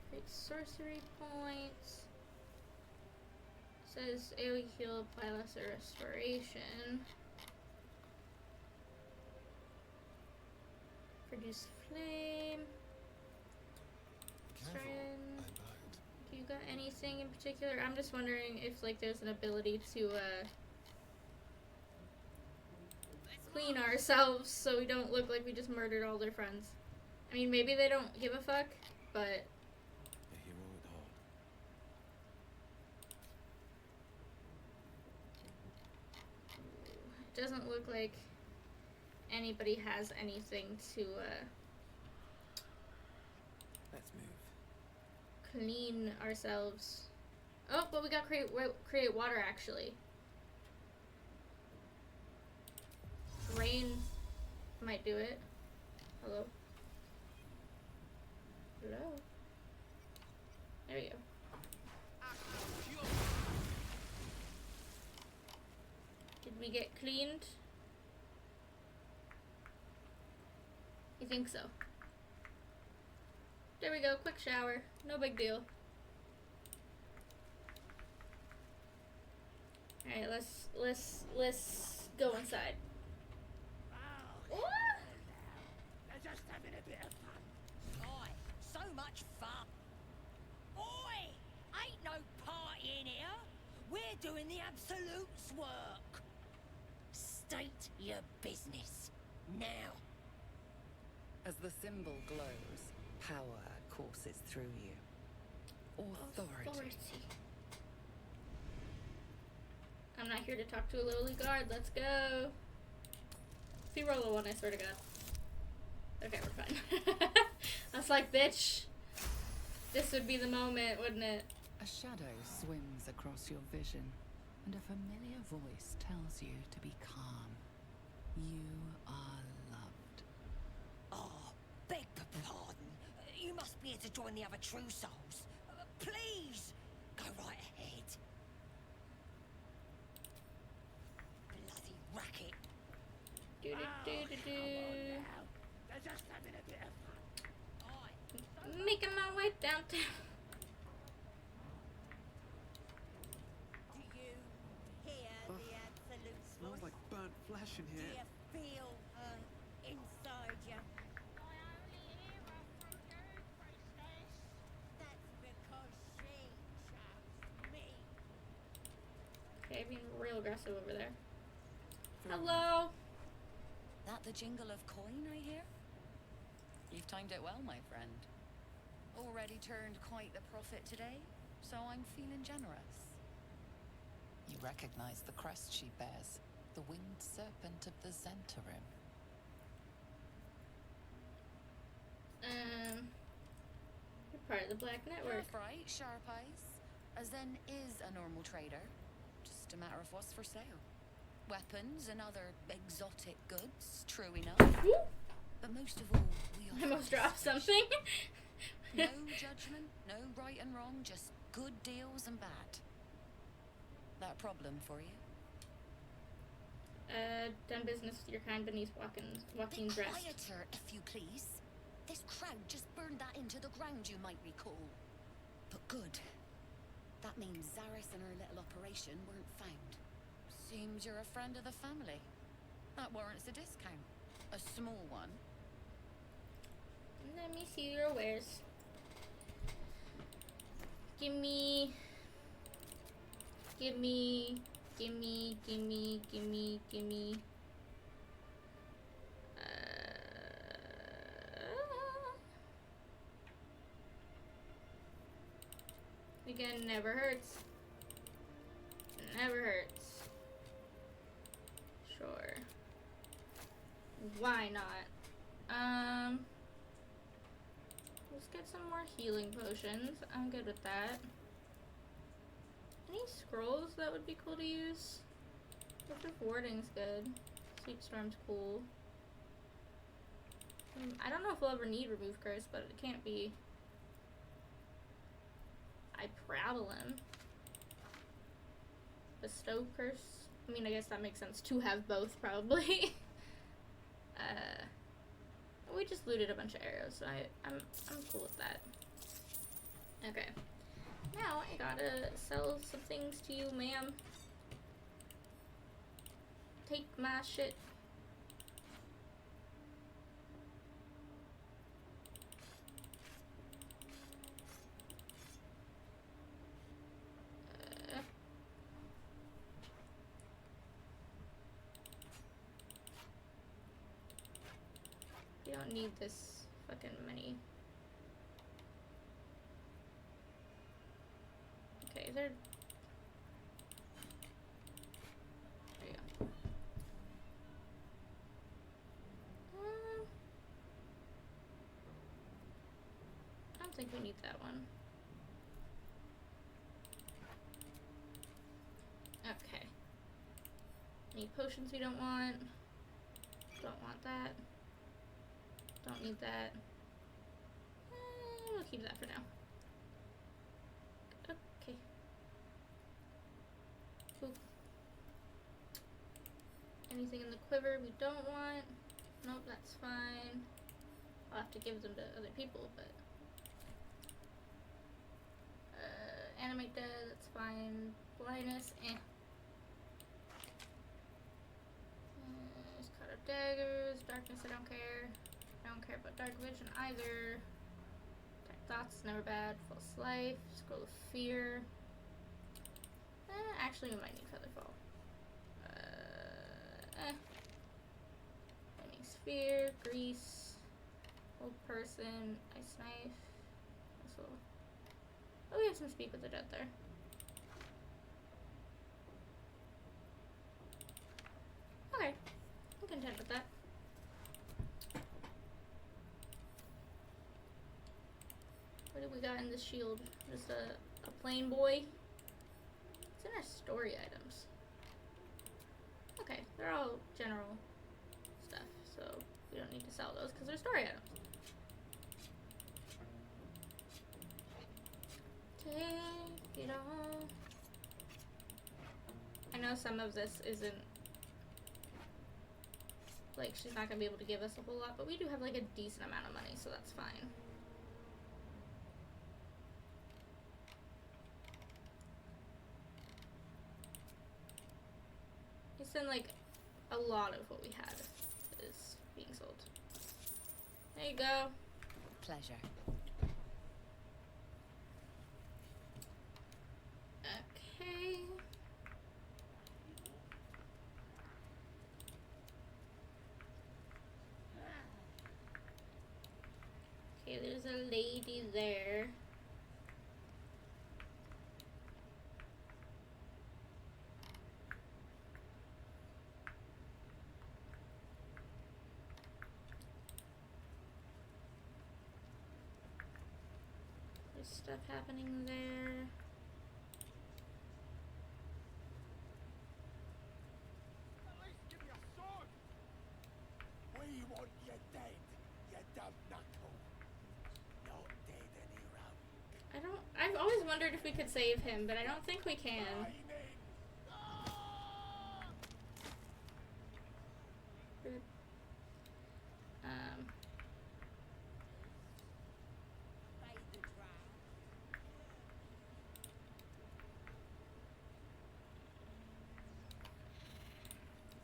Create sorcery points. Says AoE heal, apply lesser restoration. Use flame. Careful, Strand. I lied. Do you got anything in particular? I'm just wondering if like there's an ability to clean ourselves so we don't look like we just murdered all their friends. I mean, maybe they don't give a fuck, but A hero at heart. it doesn't look like anybody has anything to Let's move. clean ourselves. Oh, but we got create water actually. Rain might do it. Hello. Hello. There you go. Did we get cleaned? You think so? There we go, quick shower. No big deal. Alright, let's go inside. Oh, they're just having a bit of fun. Oi, so much fun. Oi, ain't no party in here. We're doing the Absolute's work. State your business now. As the symbol glows, power courses through you. Authority. I'm not here to talk to a lowly guard. Let's go. If you roll a 1, I swear to God. Okay, we're fine. I was like, bitch. This would be the moment, wouldn't it? A shadow swims across your vision, and a familiar voice tells you to be calm. You are loved. Oh, beg pardon. You must be here to join the other true souls. Please, go right ahead. Bloody racket. Do do do do do. They're just having a bit of fun. Making my way downtown. Do you hear the absolute Smells like burnt flesh in Do here. you feel her inside you? I only hear her through your priestess. That's because she chose me. Okay, being real aggressive over there. Hello. That the jingle of coin I hear? You've timed it well, my friend. Already turned quite the profit today, so I'm feeling generous. You recognize the crest she bears, the winged serpent of the Zentarim. You're part of the Black Network. Half right, sharp eyes. As then is a normal trader. Just a matter of what's for sale. Weapons and other exotic goods, true enough. But most of all, we I almost dropped something. No judgment, no right and wrong, just good deals and bad. That a problem for you? Done business with your kind beneath walking dressed. Quieter, if you please. This crowd just burned that into the ground, you might recall. But good. That means Zaris and her little operation weren't found. Seems you're a friend of the family. That warrants a discount. A small one. Let me see your wares. Gimme. Again, never hurts. Never hurts. Sure. Why not? Let's get some more healing potions. I'm good with that. Any scrolls that would be cool to use? Gift of Warding's good. Sleep Storm's cool. I don't know if we'll ever need Remove Curse, but it can't be. I prattle him. Bestow Curse. I mean, I guess that makes sense to have both, probably. We just looted a bunch of arrows, so I'm cool with that. Okay. Now I gotta sell some things to you, ma'am. Take my shit. You don't need this fucking many. Okay, they're... There you go. I don't think we need that one. Okay. Any potions we don't want. Don't want that. Don't need that. We'll keep that for now. Okay. Cool. Anything in the quiver we don't want. Nope, that's fine. I'll have to give them to other people, but... animate dead, that's fine. Blindness, cut up daggers. Darkness, I don't care. I don't care about dark vision either. Attack thoughts, never bad. False life. Scroll of fear. Actually, we might need featherfall. Flaming sphere, grease, old person, ice knife. This will... Oh, we have some speak with the dead there. Okay, I'm content with that. What do we got in this shield? Just a plain boy? It's in our story items. Okay, they're all general stuff, so we don't need to sell those because they're story items. Take it all. I know some of this isn't, like, she's not gonna be able to give us a whole lot, but we do have, like, a decent amount of money, so that's fine. It's in, like, a lot of what we had is being sold. There you go. Pleasure. Okay. Okay, there's a lady there. There's stuff happening there. We want you dead, you dumb knuckle. Not dead any round. I've always wondered if we could save him, but I don't think we can.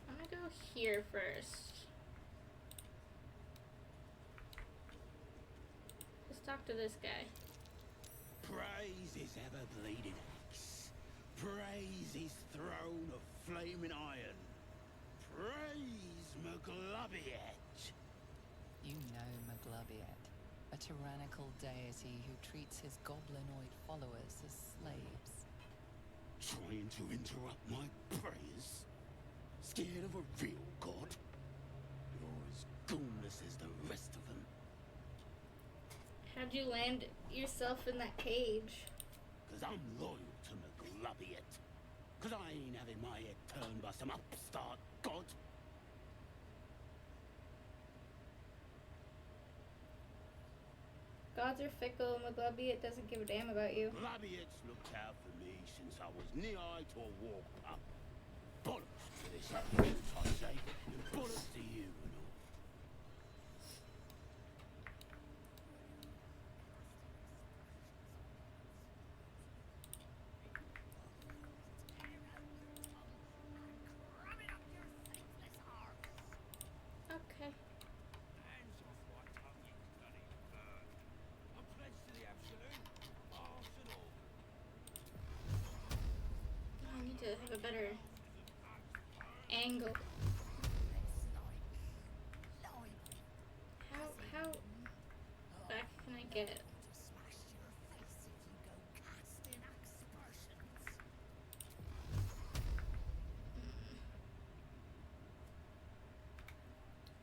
I'm gonna go here first. Let's talk to this guy. Praise his ever-bleeding axe. Praise his throne of flaming iron. Praise Maglubbiet. You know Maglubbiet, a tyrannical deity who treats his goblinoid followers as slaves. Trying to interrupt my prayers? Scared of a real god? You're as goonless as the rest of them. How'd you land yourself in that cage? 'Cause I'm loyal to Maglubbiet. 'Cause I ain't having my head turned by some upstart god. Gods are fickle, Maglubbiet doesn't give a damn about you. Maglubbiet's looked out for me since I was knee-high to a war pup. Bollocks to this outfit, I say, and bollocks to you and all. Okay. Hands off my tongue, you bloody bird. I'm pledged to the Absolute, arse and all. I need to have a better angle. get. Smash your face if you go casting aspersions.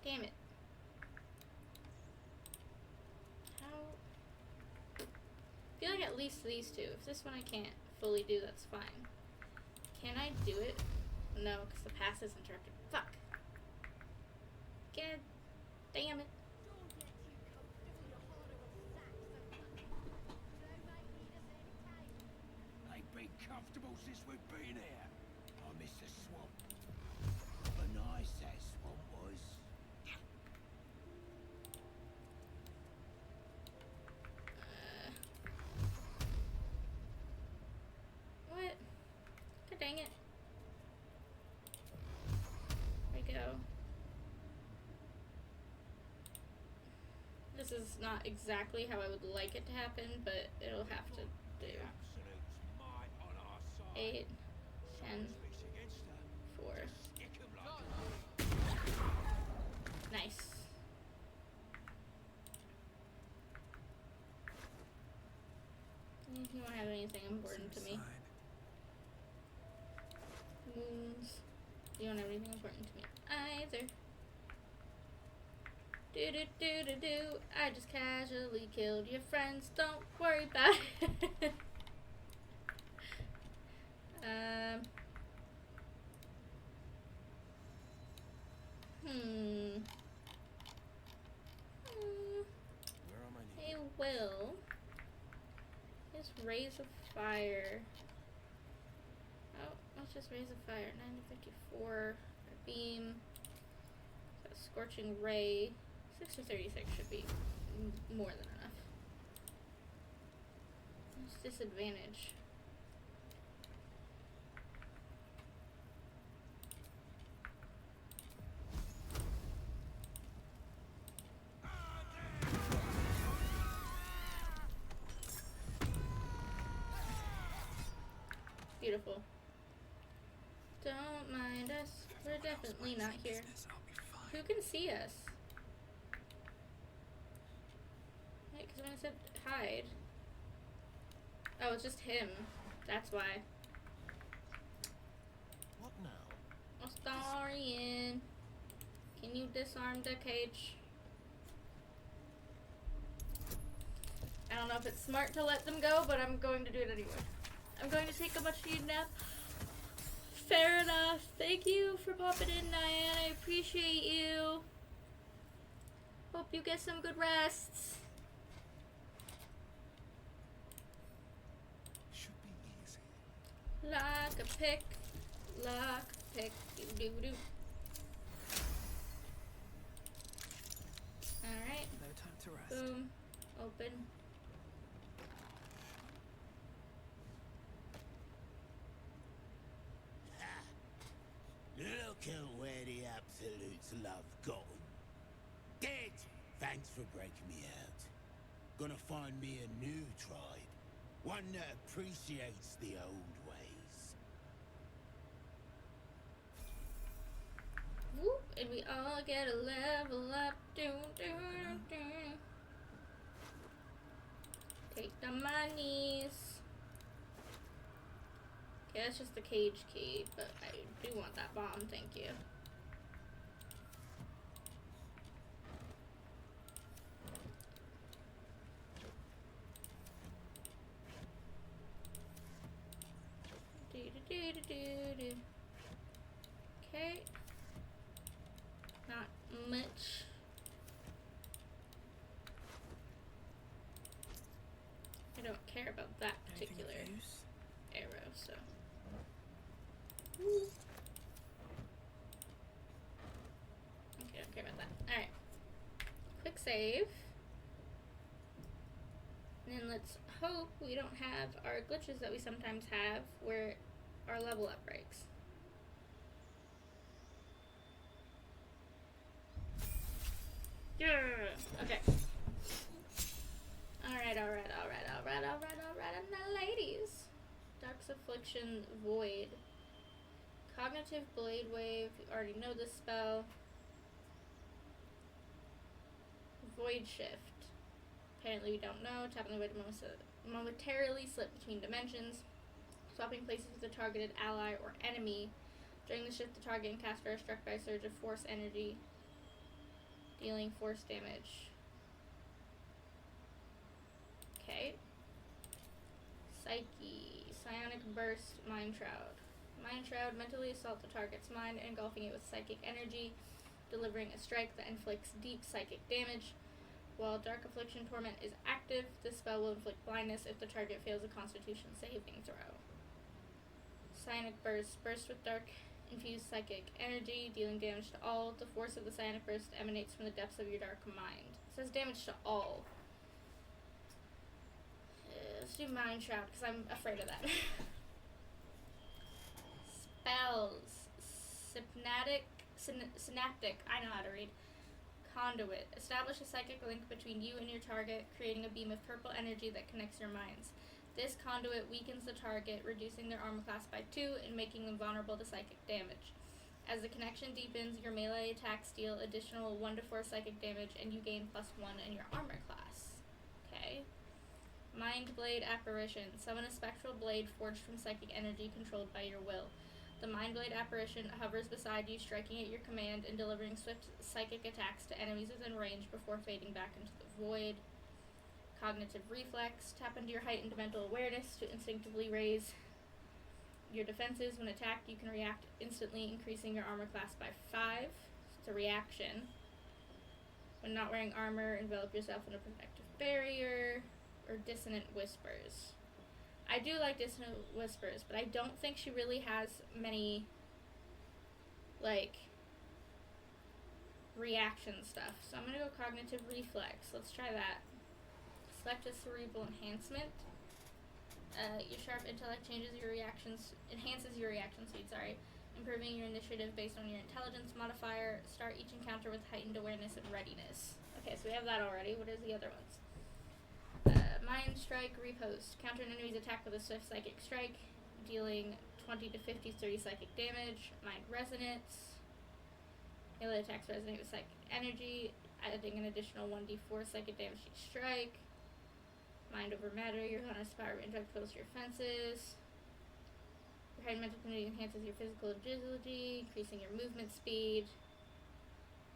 Damn it. How? I feel like at least these two. If this one I can't fully do, that's fine. Can I do it? No, because the pass is interrupted. Fuck. God damn it. Ain't been comfortable since we've been here. I miss the swamp. A nice that swamp was. What? God dang it. There we go. This is not exactly how I would like it to happen, but it'll have to do. 8, 10, 4. Nice. You don't have anything important to me. Wounds. You don't have anything important to me either. Do do do do do. I just casually killed your friends. Don't worry about it. Hey, Will. Just raise a fire. Oh, let's just raise a fire. 954. A beam. A scorching ray. 6 to 36 should be more than enough. What's disadvantage? Beautiful. Don't mind us. We're definitely not here. Who can see us? Wait, because when I said hide. Oh, it's just him. That's why. What now? Astarian. Can you disarm the cage? I don't know if it's smart to let them go, but I'm going to do it anyway. I'm going to take a much needed nap. Fair enough. Thank you for popping in, Diane. I appreciate you. Hope you get some good rests. Should be easy. Lock a pick. Lock a pick. Do-do-do. Alright. No time to rest. Boom. Open. Look at where the Absolute's love got him. Dead! Thanks for breaking me out. Gonna find me a new tribe. One that appreciates the old ways. Whoop, and we all get a level up. Do, do, do. Take the monies. Okay, that's just the cage key, but I do want that bomb, thank you. Do do do do do do. Okay. Not much. I don't care about that particular arrow, so. Okay, don't care about that. Alright. Quick save. And then let's hope we don't have our glitches that we sometimes have where our level up breaks. Yeah. Okay. Alright. And the ladies. Dark's Affliction, Void. Cognitive Blade Wave. You already know this spell. Void Shift. Apparently we don't know. Tap on the way to momentarily slip between dimensions. Swapping places with a targeted ally or enemy. During the shift, the target and caster are struck by a surge of force energy, dealing force damage. Okay. Psyche. Psionic Burst. Mind Shroud. Mind Shroud mentally assault the target's mind, engulfing it with psychic energy, delivering a strike that inflicts deep psychic damage. While Dark Affliction Torment is active, this spell will inflict blindness if the target fails a Constitution saving throw. Psionic Burst. Burst with dark infused psychic energy, dealing damage to all. The force of the Psionic Burst emanates from the depths of your dark mind. It says damage to all. Let's do Mind Shroud, because I'm afraid of that. Spells. Synaptic. I know how to read. Conduit. Establish a psychic link between you and your target, creating a beam of purple energy that connects your minds. This conduit weakens the target, reducing their armor class by 2 and making them vulnerable to psychic damage. As the connection deepens, your melee attacks deal additional 1 to 4 psychic damage, and you gain +1 in your armor class. Okay. Mind Blade Apparition. Summon a spectral blade forged from psychic energy controlled by your will. The Mind Blade Apparition hovers beside you, striking at your command and delivering swift psychic attacks to enemies within range before fading back into the void. Cognitive Reflex. Tap into your heightened mental awareness to instinctively raise your defenses. When attacked, you can react instantly, increasing your armor class by 5. It's a reaction. When not wearing armor, envelop yourself in a protective barrier. Or Dissonant Whispers. I do like Dissonant Whispers, but I don't think she really has many, like, reaction stuff. So I'm gonna go Cognitive Reflex. Let's try that. Select a Cerebral Enhancement. Your sharp intellect enhances your reaction speed, improving your initiative based on your intelligence modifier. Start each encounter with heightened awareness and readiness. Okay, so we have that already. What are the other ones? Mind Strike Repost. Counter an enemy's attack with a swift psychic strike, dealing 20 to 53 psychic damage. Mind Resonance. Melee attacks resonate with psychic energy, adding an additional 1d4 psychic damage each strike. Mind Over Matter. Your Hunter's power of intellect fills your defenses. Your heightened mental community enhances your physical agility, increasing your movement speed.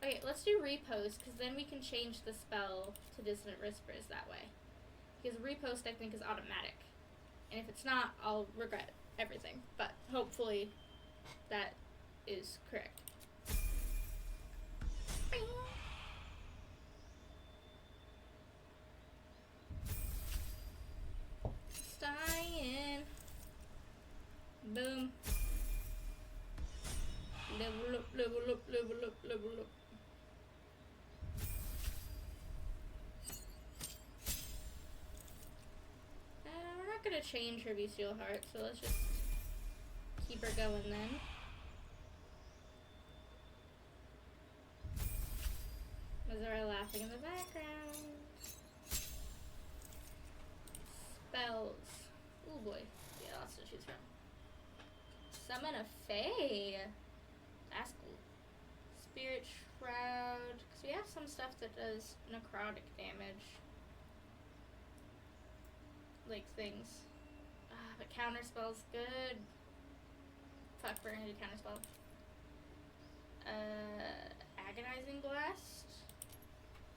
Okay, let's do Repost, because then we can change the spell to Dissonant Whispers that way. Because Repost, I think, is automatic. And if it's not, I'll regret everything. But hopefully that is correct. Stein. Boom. Level up, level up, level up, level up. We're not gonna change her bestial heart, so let's just keep her going then. Missouri laughing in the background. Spells. Oh boy. Yeah, lots to choose from. Summon a Fae. That's cool. Spirit Shroud. Because we have some stuff that does necrotic damage. Like things. But counterspell's good. Fuck, we're gonna do counterspell. Agonizing Blast.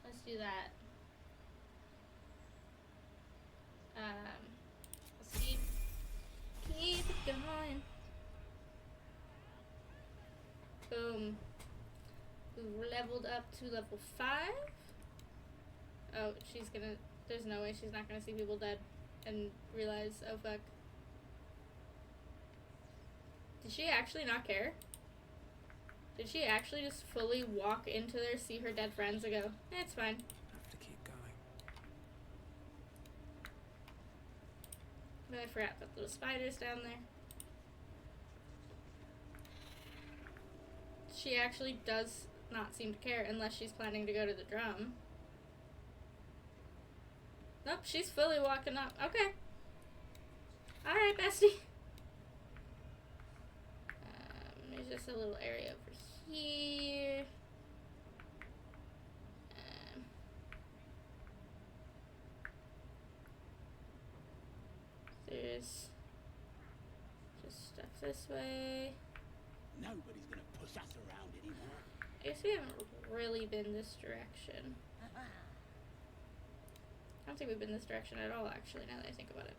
Let's do that. Let's keep it going. Boom. We leveled up to level 5. Oh, she's gonna. There's no way she's not gonna see people dead and realize, oh fuck. Did she actually not care? Did she actually just fully walk into there, see her dead friends, and go, it's fine. Have to keep going. But I forgot that little spider's down there. She actually does not seem to care unless she's planning to go to the drum. Nope, she's fully walking up. Okay. Alright, bestie. There's just a little area over here. guys. Just stuff this way. Nobody's gonna push us around anymore. I guess we haven't really been this direction. I don't think we've been this direction at all, actually, now that I think about it.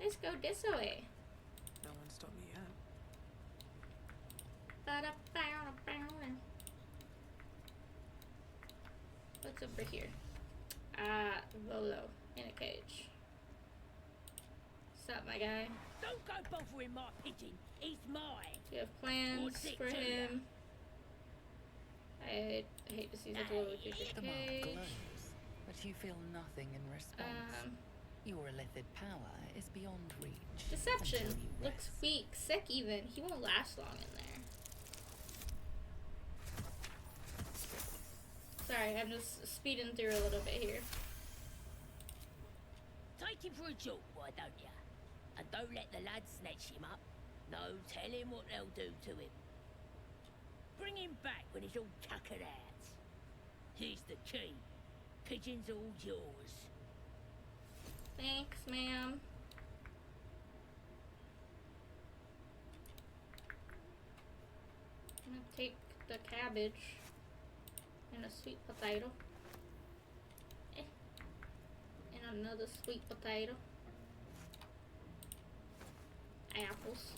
Let's go this way. No one stopped me yet. What's over here? Ah, Volo in a cage. What's up, my guy? Don't go bothering my pigeon. He's mine. Do you have plans What's it for to him? I hate to see the glow with your The mark cage. glows, but you feel nothing in response. Your illithid power is beyond reach. Deception. until you Looks rest. weak, sick even. He won't last long in there. Sorry, I'm just speeding through a little bit here. Take him for a jolt, why don't ya? And don't let the lads snatch him up. No, tell him what they'll do to him. Bring him back when he's all tuckered out. Here's the key. Pigeon's all yours. Thanks, ma'am. I'm gonna take the cabbage and a sweet potato. And another sweet potato. Apples.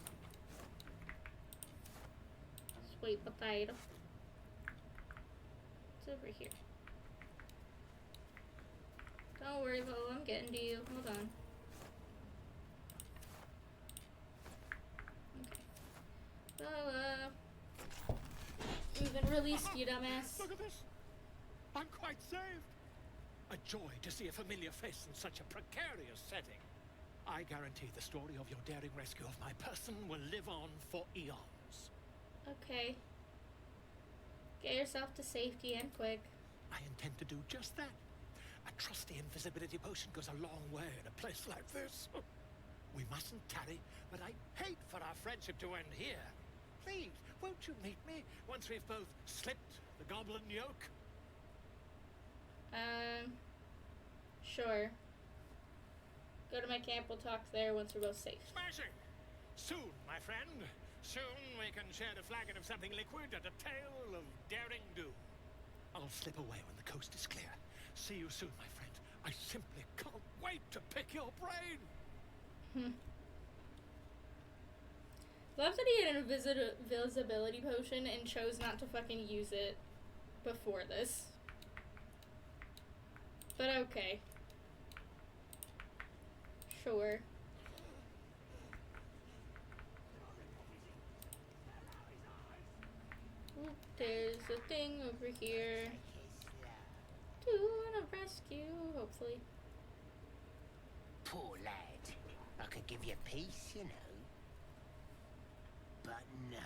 Sweet potato. It's over here. Don't worry, Volo, I'm getting to you. Hold on. Okay. Volo. You've been released, you dumbass. Look at this. I'm quite saved. A joy to see a familiar face in such a precarious setting. I guarantee the story of your daring rescue of my person will live on for eons. Okay. Get yourself to safety and quick. I intend to do just that. A trusty invisibility potion goes a long way in a place like this. We mustn't tarry, but I hate for our friendship to end here. Please, won't you meet me once we've both slipped the goblin yoke? Sure. Go to my camp, we'll talk there once we're both safe. Smashing! Soon, my friend. Soon we can share a flagon of something liquid and a tale of daring do. I'll slip away when the coast is clear. See you soon, my friend. I simply can't wait to pick your brain. Love that he had an invisibility potion and chose not to fucking use it before this. But okay. Sure. Ooh, there's a thing over here. To wanna rescue, hopefully. Poor lad. I could give you peace, you know. But no.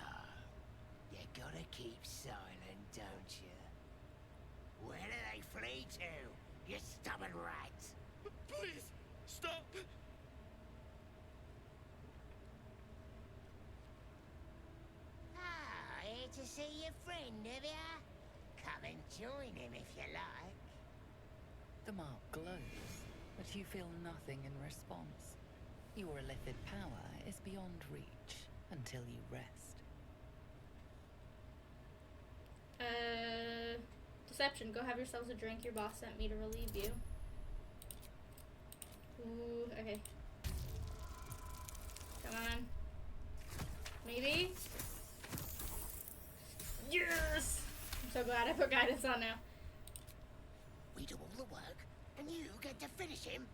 You gotta keep silent, don't you? Where do they flee to, you stubborn rat? Please, stop! Ah, here to see your friend, have ya? Come and join him if you like. The mark glows, but you feel nothing in response. Your illithid power is beyond reach until you rest. Deception, go have yourselves a drink. Your boss sent me to relieve you. Ooh, okay. Come on. Maybe? Yes! I'm so glad I put guidance on now. We do all the work, and you get to finish him.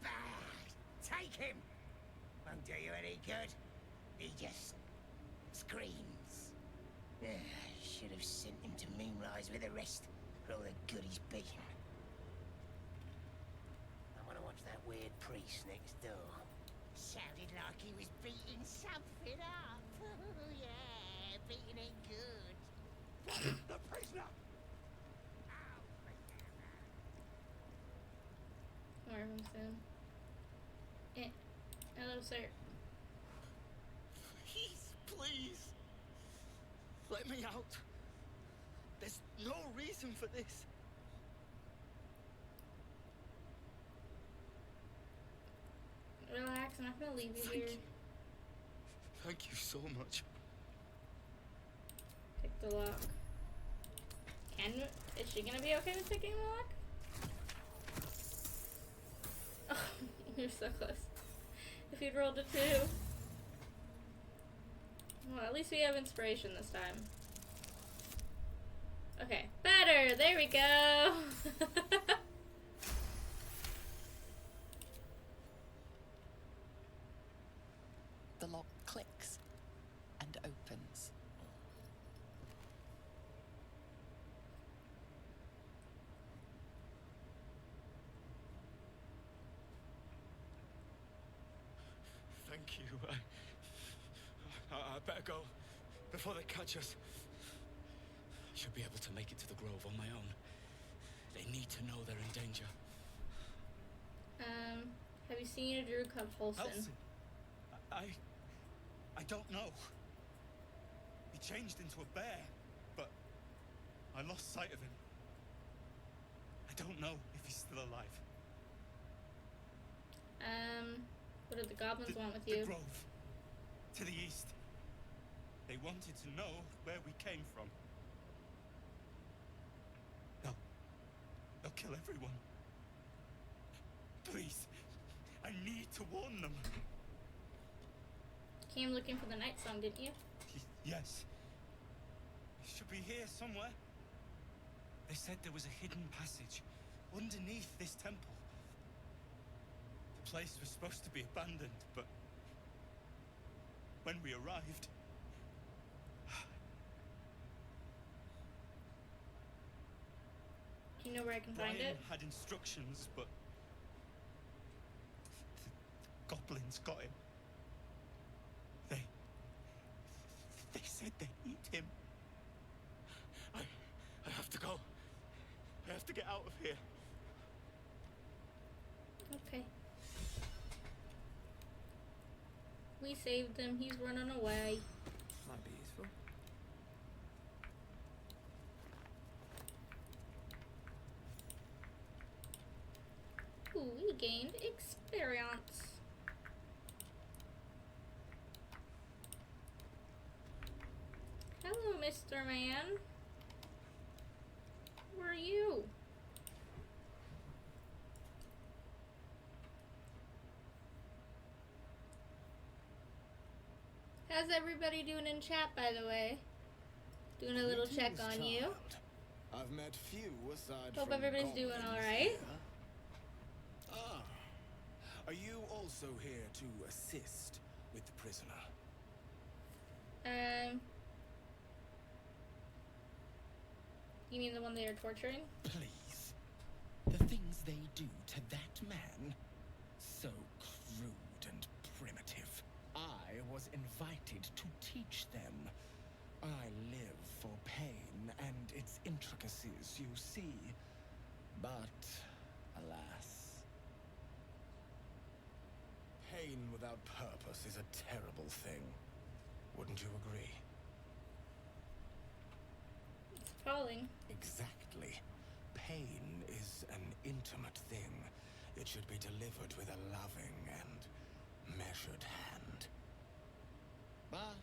Bah, take him! Won't do you any good. He just screams. Should have sent him to Moonrise with the rest, for all the good he's beaten. I want to watch that weird priest next door. Sounded like he was beating something up. Yeah, beating it good. The prisoner! More of them soon. Hello, sir. Please. Let me out. There's no reason for this. I'm not gonna leave you Thank here. you. Thank you so much. Pick the lock. Is she gonna be okay with picking the lock? Oh, you're so close. If you'd rolled a 2. Well, at least we have inspiration this time. Okay, better! There we go! The lock clicks and opens. Thank you. I better go before they catch us. Should be able to make it to the Grove on my own. They need to know they're in danger. Have you seen a druid called Holson? Elson? I don't know. He changed into a bear, but I lost sight of him. I don't know if he's still alive. What did the goblins want with you? The Grove. To the east. They wanted to know where we came from. They'll kill everyone. Please. I need to warn them. Came looking for the night song, didn't you? Yes. It should be here somewhere. They said there was a hidden passage underneath this temple. The place was supposed to be abandoned, but when we arrived... Do you know where I can find Brian it? had instructions, but the goblins got him. They said they'd eat him. I have to go. I have to get out of here. Okay. We saved him. He's running away. Might be useful. Ooh, we gained experience. Hello, Mr. Man. Where are you? How's everybody doing in chat, by the way? Doing a little check on you. I've met few aside Hope from everybody's doing goblins alright. here. Ah, are you also here to assist with the prisoner? You mean the one they are torturing? Please. The things they do to that man, so crude and primitive. I was invited to teach them. I live for pain and its intricacies, you see. But, alas... Pain without purpose is a terrible thing. Wouldn't you agree? It's falling. Exactly. Pain is an intimate thing. It should be delivered with a loving and measured hand. But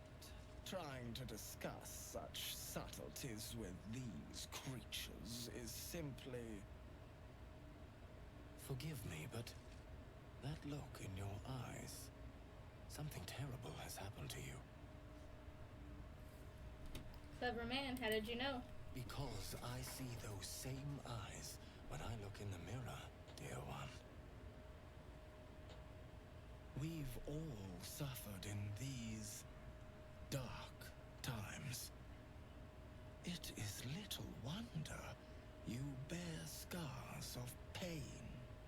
trying to discuss such subtleties with these creatures is simply... Forgive me, but that look in your eyes, something terrible has happened to you. Clever man, how did you know? Because I see those same eyes when I look in the mirror, dear one. We've all suffered in these dark times. It is little wonder you bear scars of pain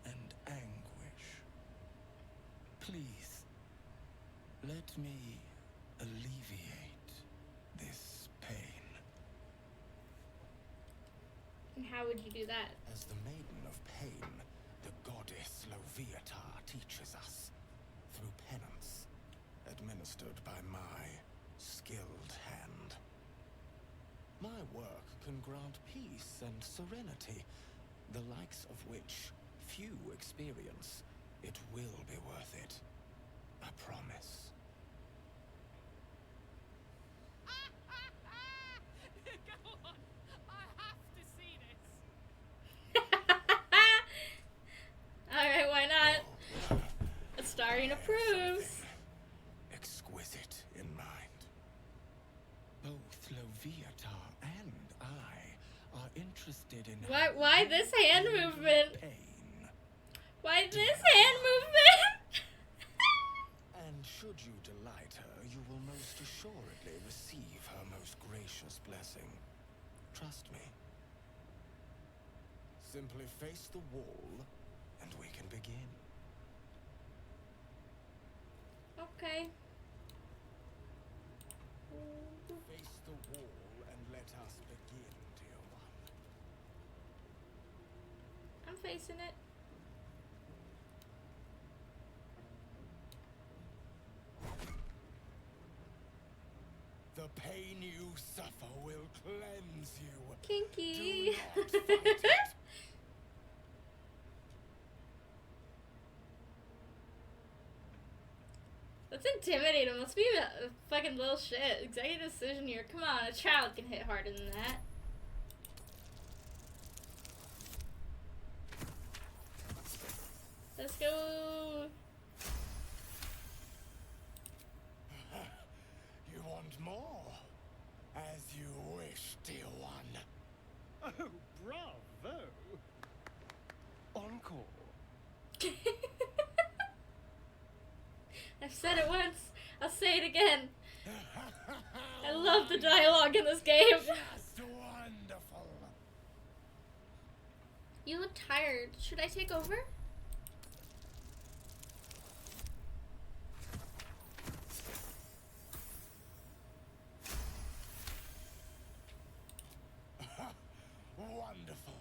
and anguish. Please, let me alleviate this pain. And how would you do that? As the Maiden of Pain, the goddess Loviatar teaches us, through penance, administered by my skilled hand. My work can grant peace and serenity, the likes of which few experience. It will be worth it. A promise. Go on. I have to see this. Alright, why not? Astarion approves. Exquisite in mind. Both Loviatar and I are interested in Why this hand movement? pain. Why this hand movement? And should you delight her, you will most assuredly receive her most gracious blessing. Trust me. Simply face the wall, and we can begin. Okay. Face the wall and let us begin, dear one. I'm facing it. The pain you suffer will cleanse you. Kinky. Do not fight it. That's intimidating. Must be a fucking little shit. Executive decision here. Come on, a child can hit harder than that. Let's go. You want more? As you wish, dear one. Oh, bravo! Encore. I've said it once. I'll say it again. I love the dialogue in this game. Just wonderful. You look tired. Should I take over? Wonderful.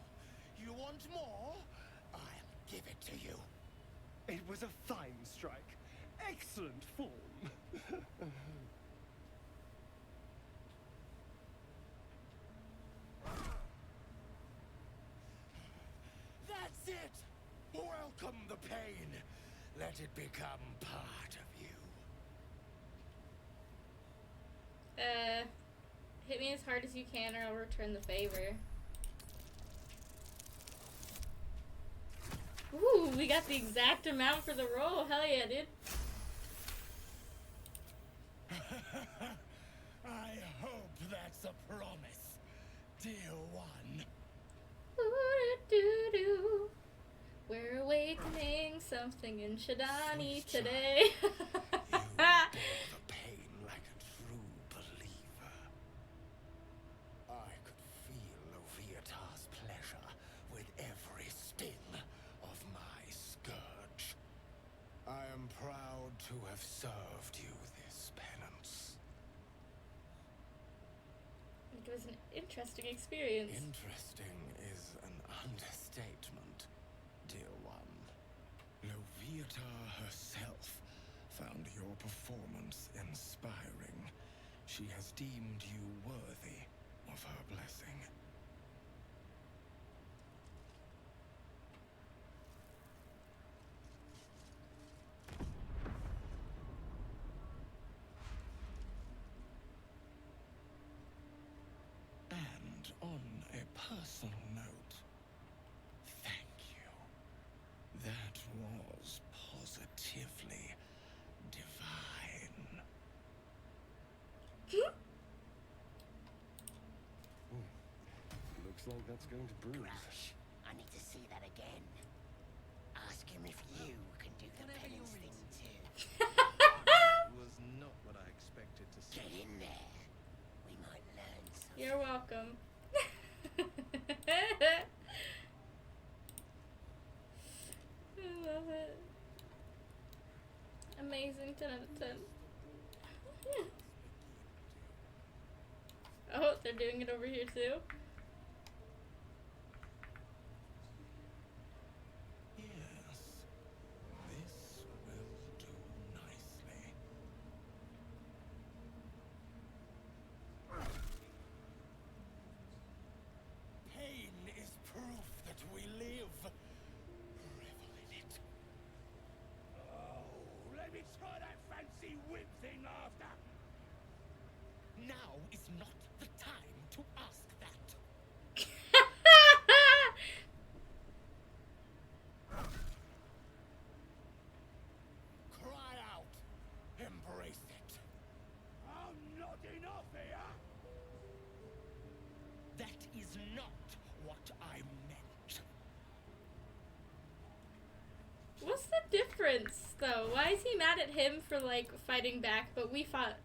You want more? I'll give it to you. It was a fine strike. Excellent form. That's it. Welcome the pain. Let it become part of you. Hit me as hard as you can or I'll return the favor. Ooh, we got the exact amount for the roll. Hell yeah, dude. I hope that's a promise, dear one. Ooh-doo-doo-doo. We're awakening something in Shadani today. You bore the pain like a true believer. I could feel Loviatar's pleasure with every sting of my scourge. I am proud to have served you this penance. It was an interesting experience. Interesting is an understatement, dear one. Loviatar herself found your performance inspiring. She has deemed you worthy of her blessing. And on a personal note, thank you. That was positively divine. Looks like that's going to bruise. Crash, I need to see that again. Ask him if you can do the penance thing too. Was not what I expected to see. Get in there. We might learn something. You're welcome. I love it. Amazing, 10 out of 10. Oh, they're doing it over here too? Yes, this will do nicely. Pain is proof that we live. Revel in it. Oh, let me try that is not the time to ask that. Cry out. Embrace it. I'm not enough here. That is not what I meant. What's the difference, though? Why is he mad at him for, like, fighting back, but we fought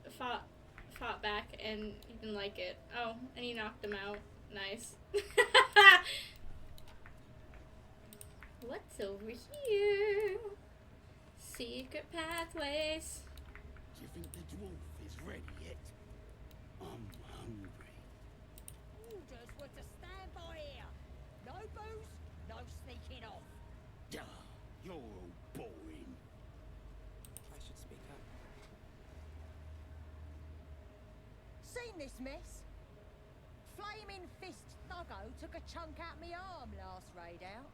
back and he didn't like it? Oh, and he knocked him out. Nice. What's over here? Secret pathways. Do you think the dwarf is ready yet? I'm hungry. Orders were to stand by here. No booze, no sneaking off. Duh, you're all boring. I should speak up. Seen this mess? Flaming Fist Thuggo took a chunk out me arm last raid out.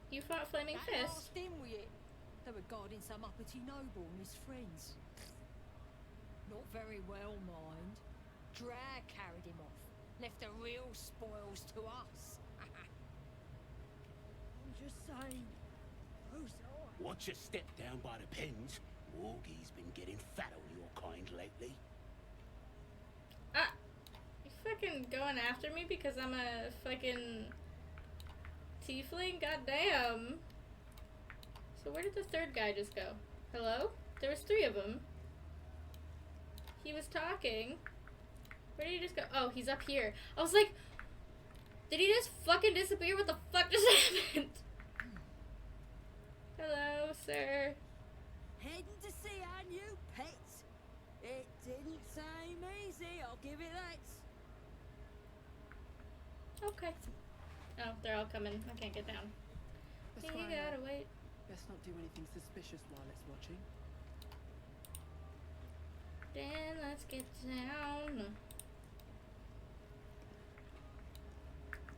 You fought Flaming That Fist. last in with it. They were guarding some uppity noble and his friends. Not very well, mind. Drag carried him off. Left the real spoils to us. I'm just saying. Who's I? Watch your step down by the pens. Wargie's been getting fat on your kind lately. You fucking going after me because I'm a fucking tiefling? Goddamn. So where did the third guy just go? Hello? There was 3 of them. He was talking. Where did he just go? Oh, he's up here. I was like, did he just fucking disappear? What the fuck just happened? Hello, sir. Heading to see our new pets. It didn't seem easy, I'll give it that. Okay. Oh, they're all coming. I can't get down. Let's You try gotta out. wait. Best not do anything suspicious while it's watching. Then let's get down.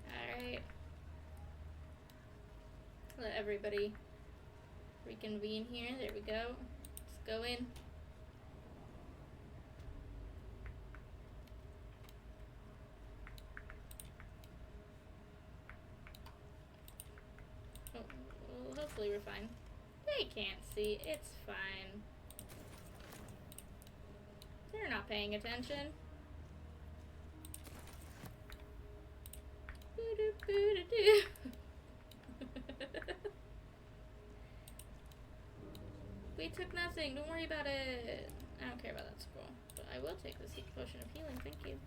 Alright. Let everybody reconvene here. There we go. Let's go in. Oh, well, hopefully we're fine. They can't see. It's fine. They're not paying attention. Boo-doo-boo-doo-doo. We took nothing. Don't worry about it. I don't care about that scroll. But I will take this potion of healing. Thank you.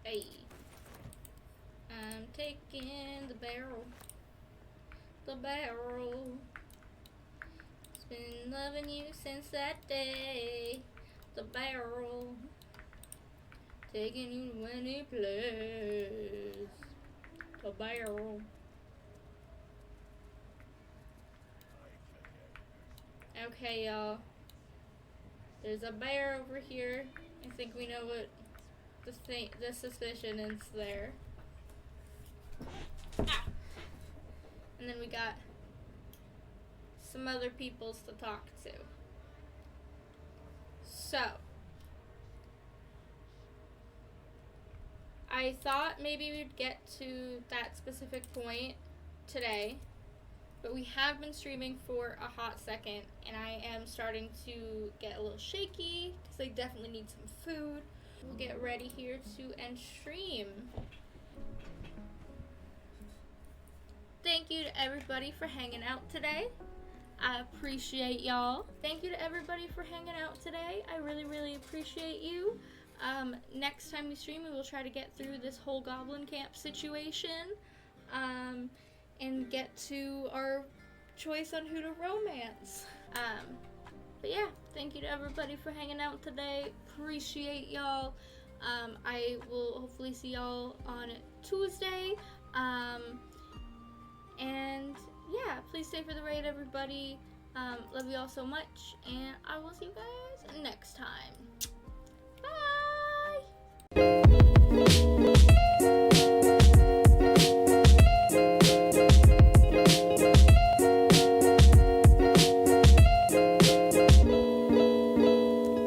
Hey. I'm taking the barrel. The barrel. It's been loving you since that day. The barrel. Taking you to any place. The barrel. Okay, y'all. There's a bear over here. I think we know what the suspicion is there. Ah. And then we got some other peoples to talk to. So, I thought maybe we'd get to that specific point today, but we have been streaming for a hot second, and I am starting to get a little shaky because I definitely need some food. We'll get ready here to end stream. Thank you to everybody for hanging out today. I appreciate y'all. Thank you to everybody for hanging out today. I really, really appreciate you. Next time we stream, we will try to get through this whole goblin camp situation. And get to our choice on who to romance. But yeah, thank you to everybody for hanging out today. Appreciate y'all. I will hopefully see y'all on Tuesday. And yeah, please stay for the raid, everybody. Love you all so much, and I will see you guys next time.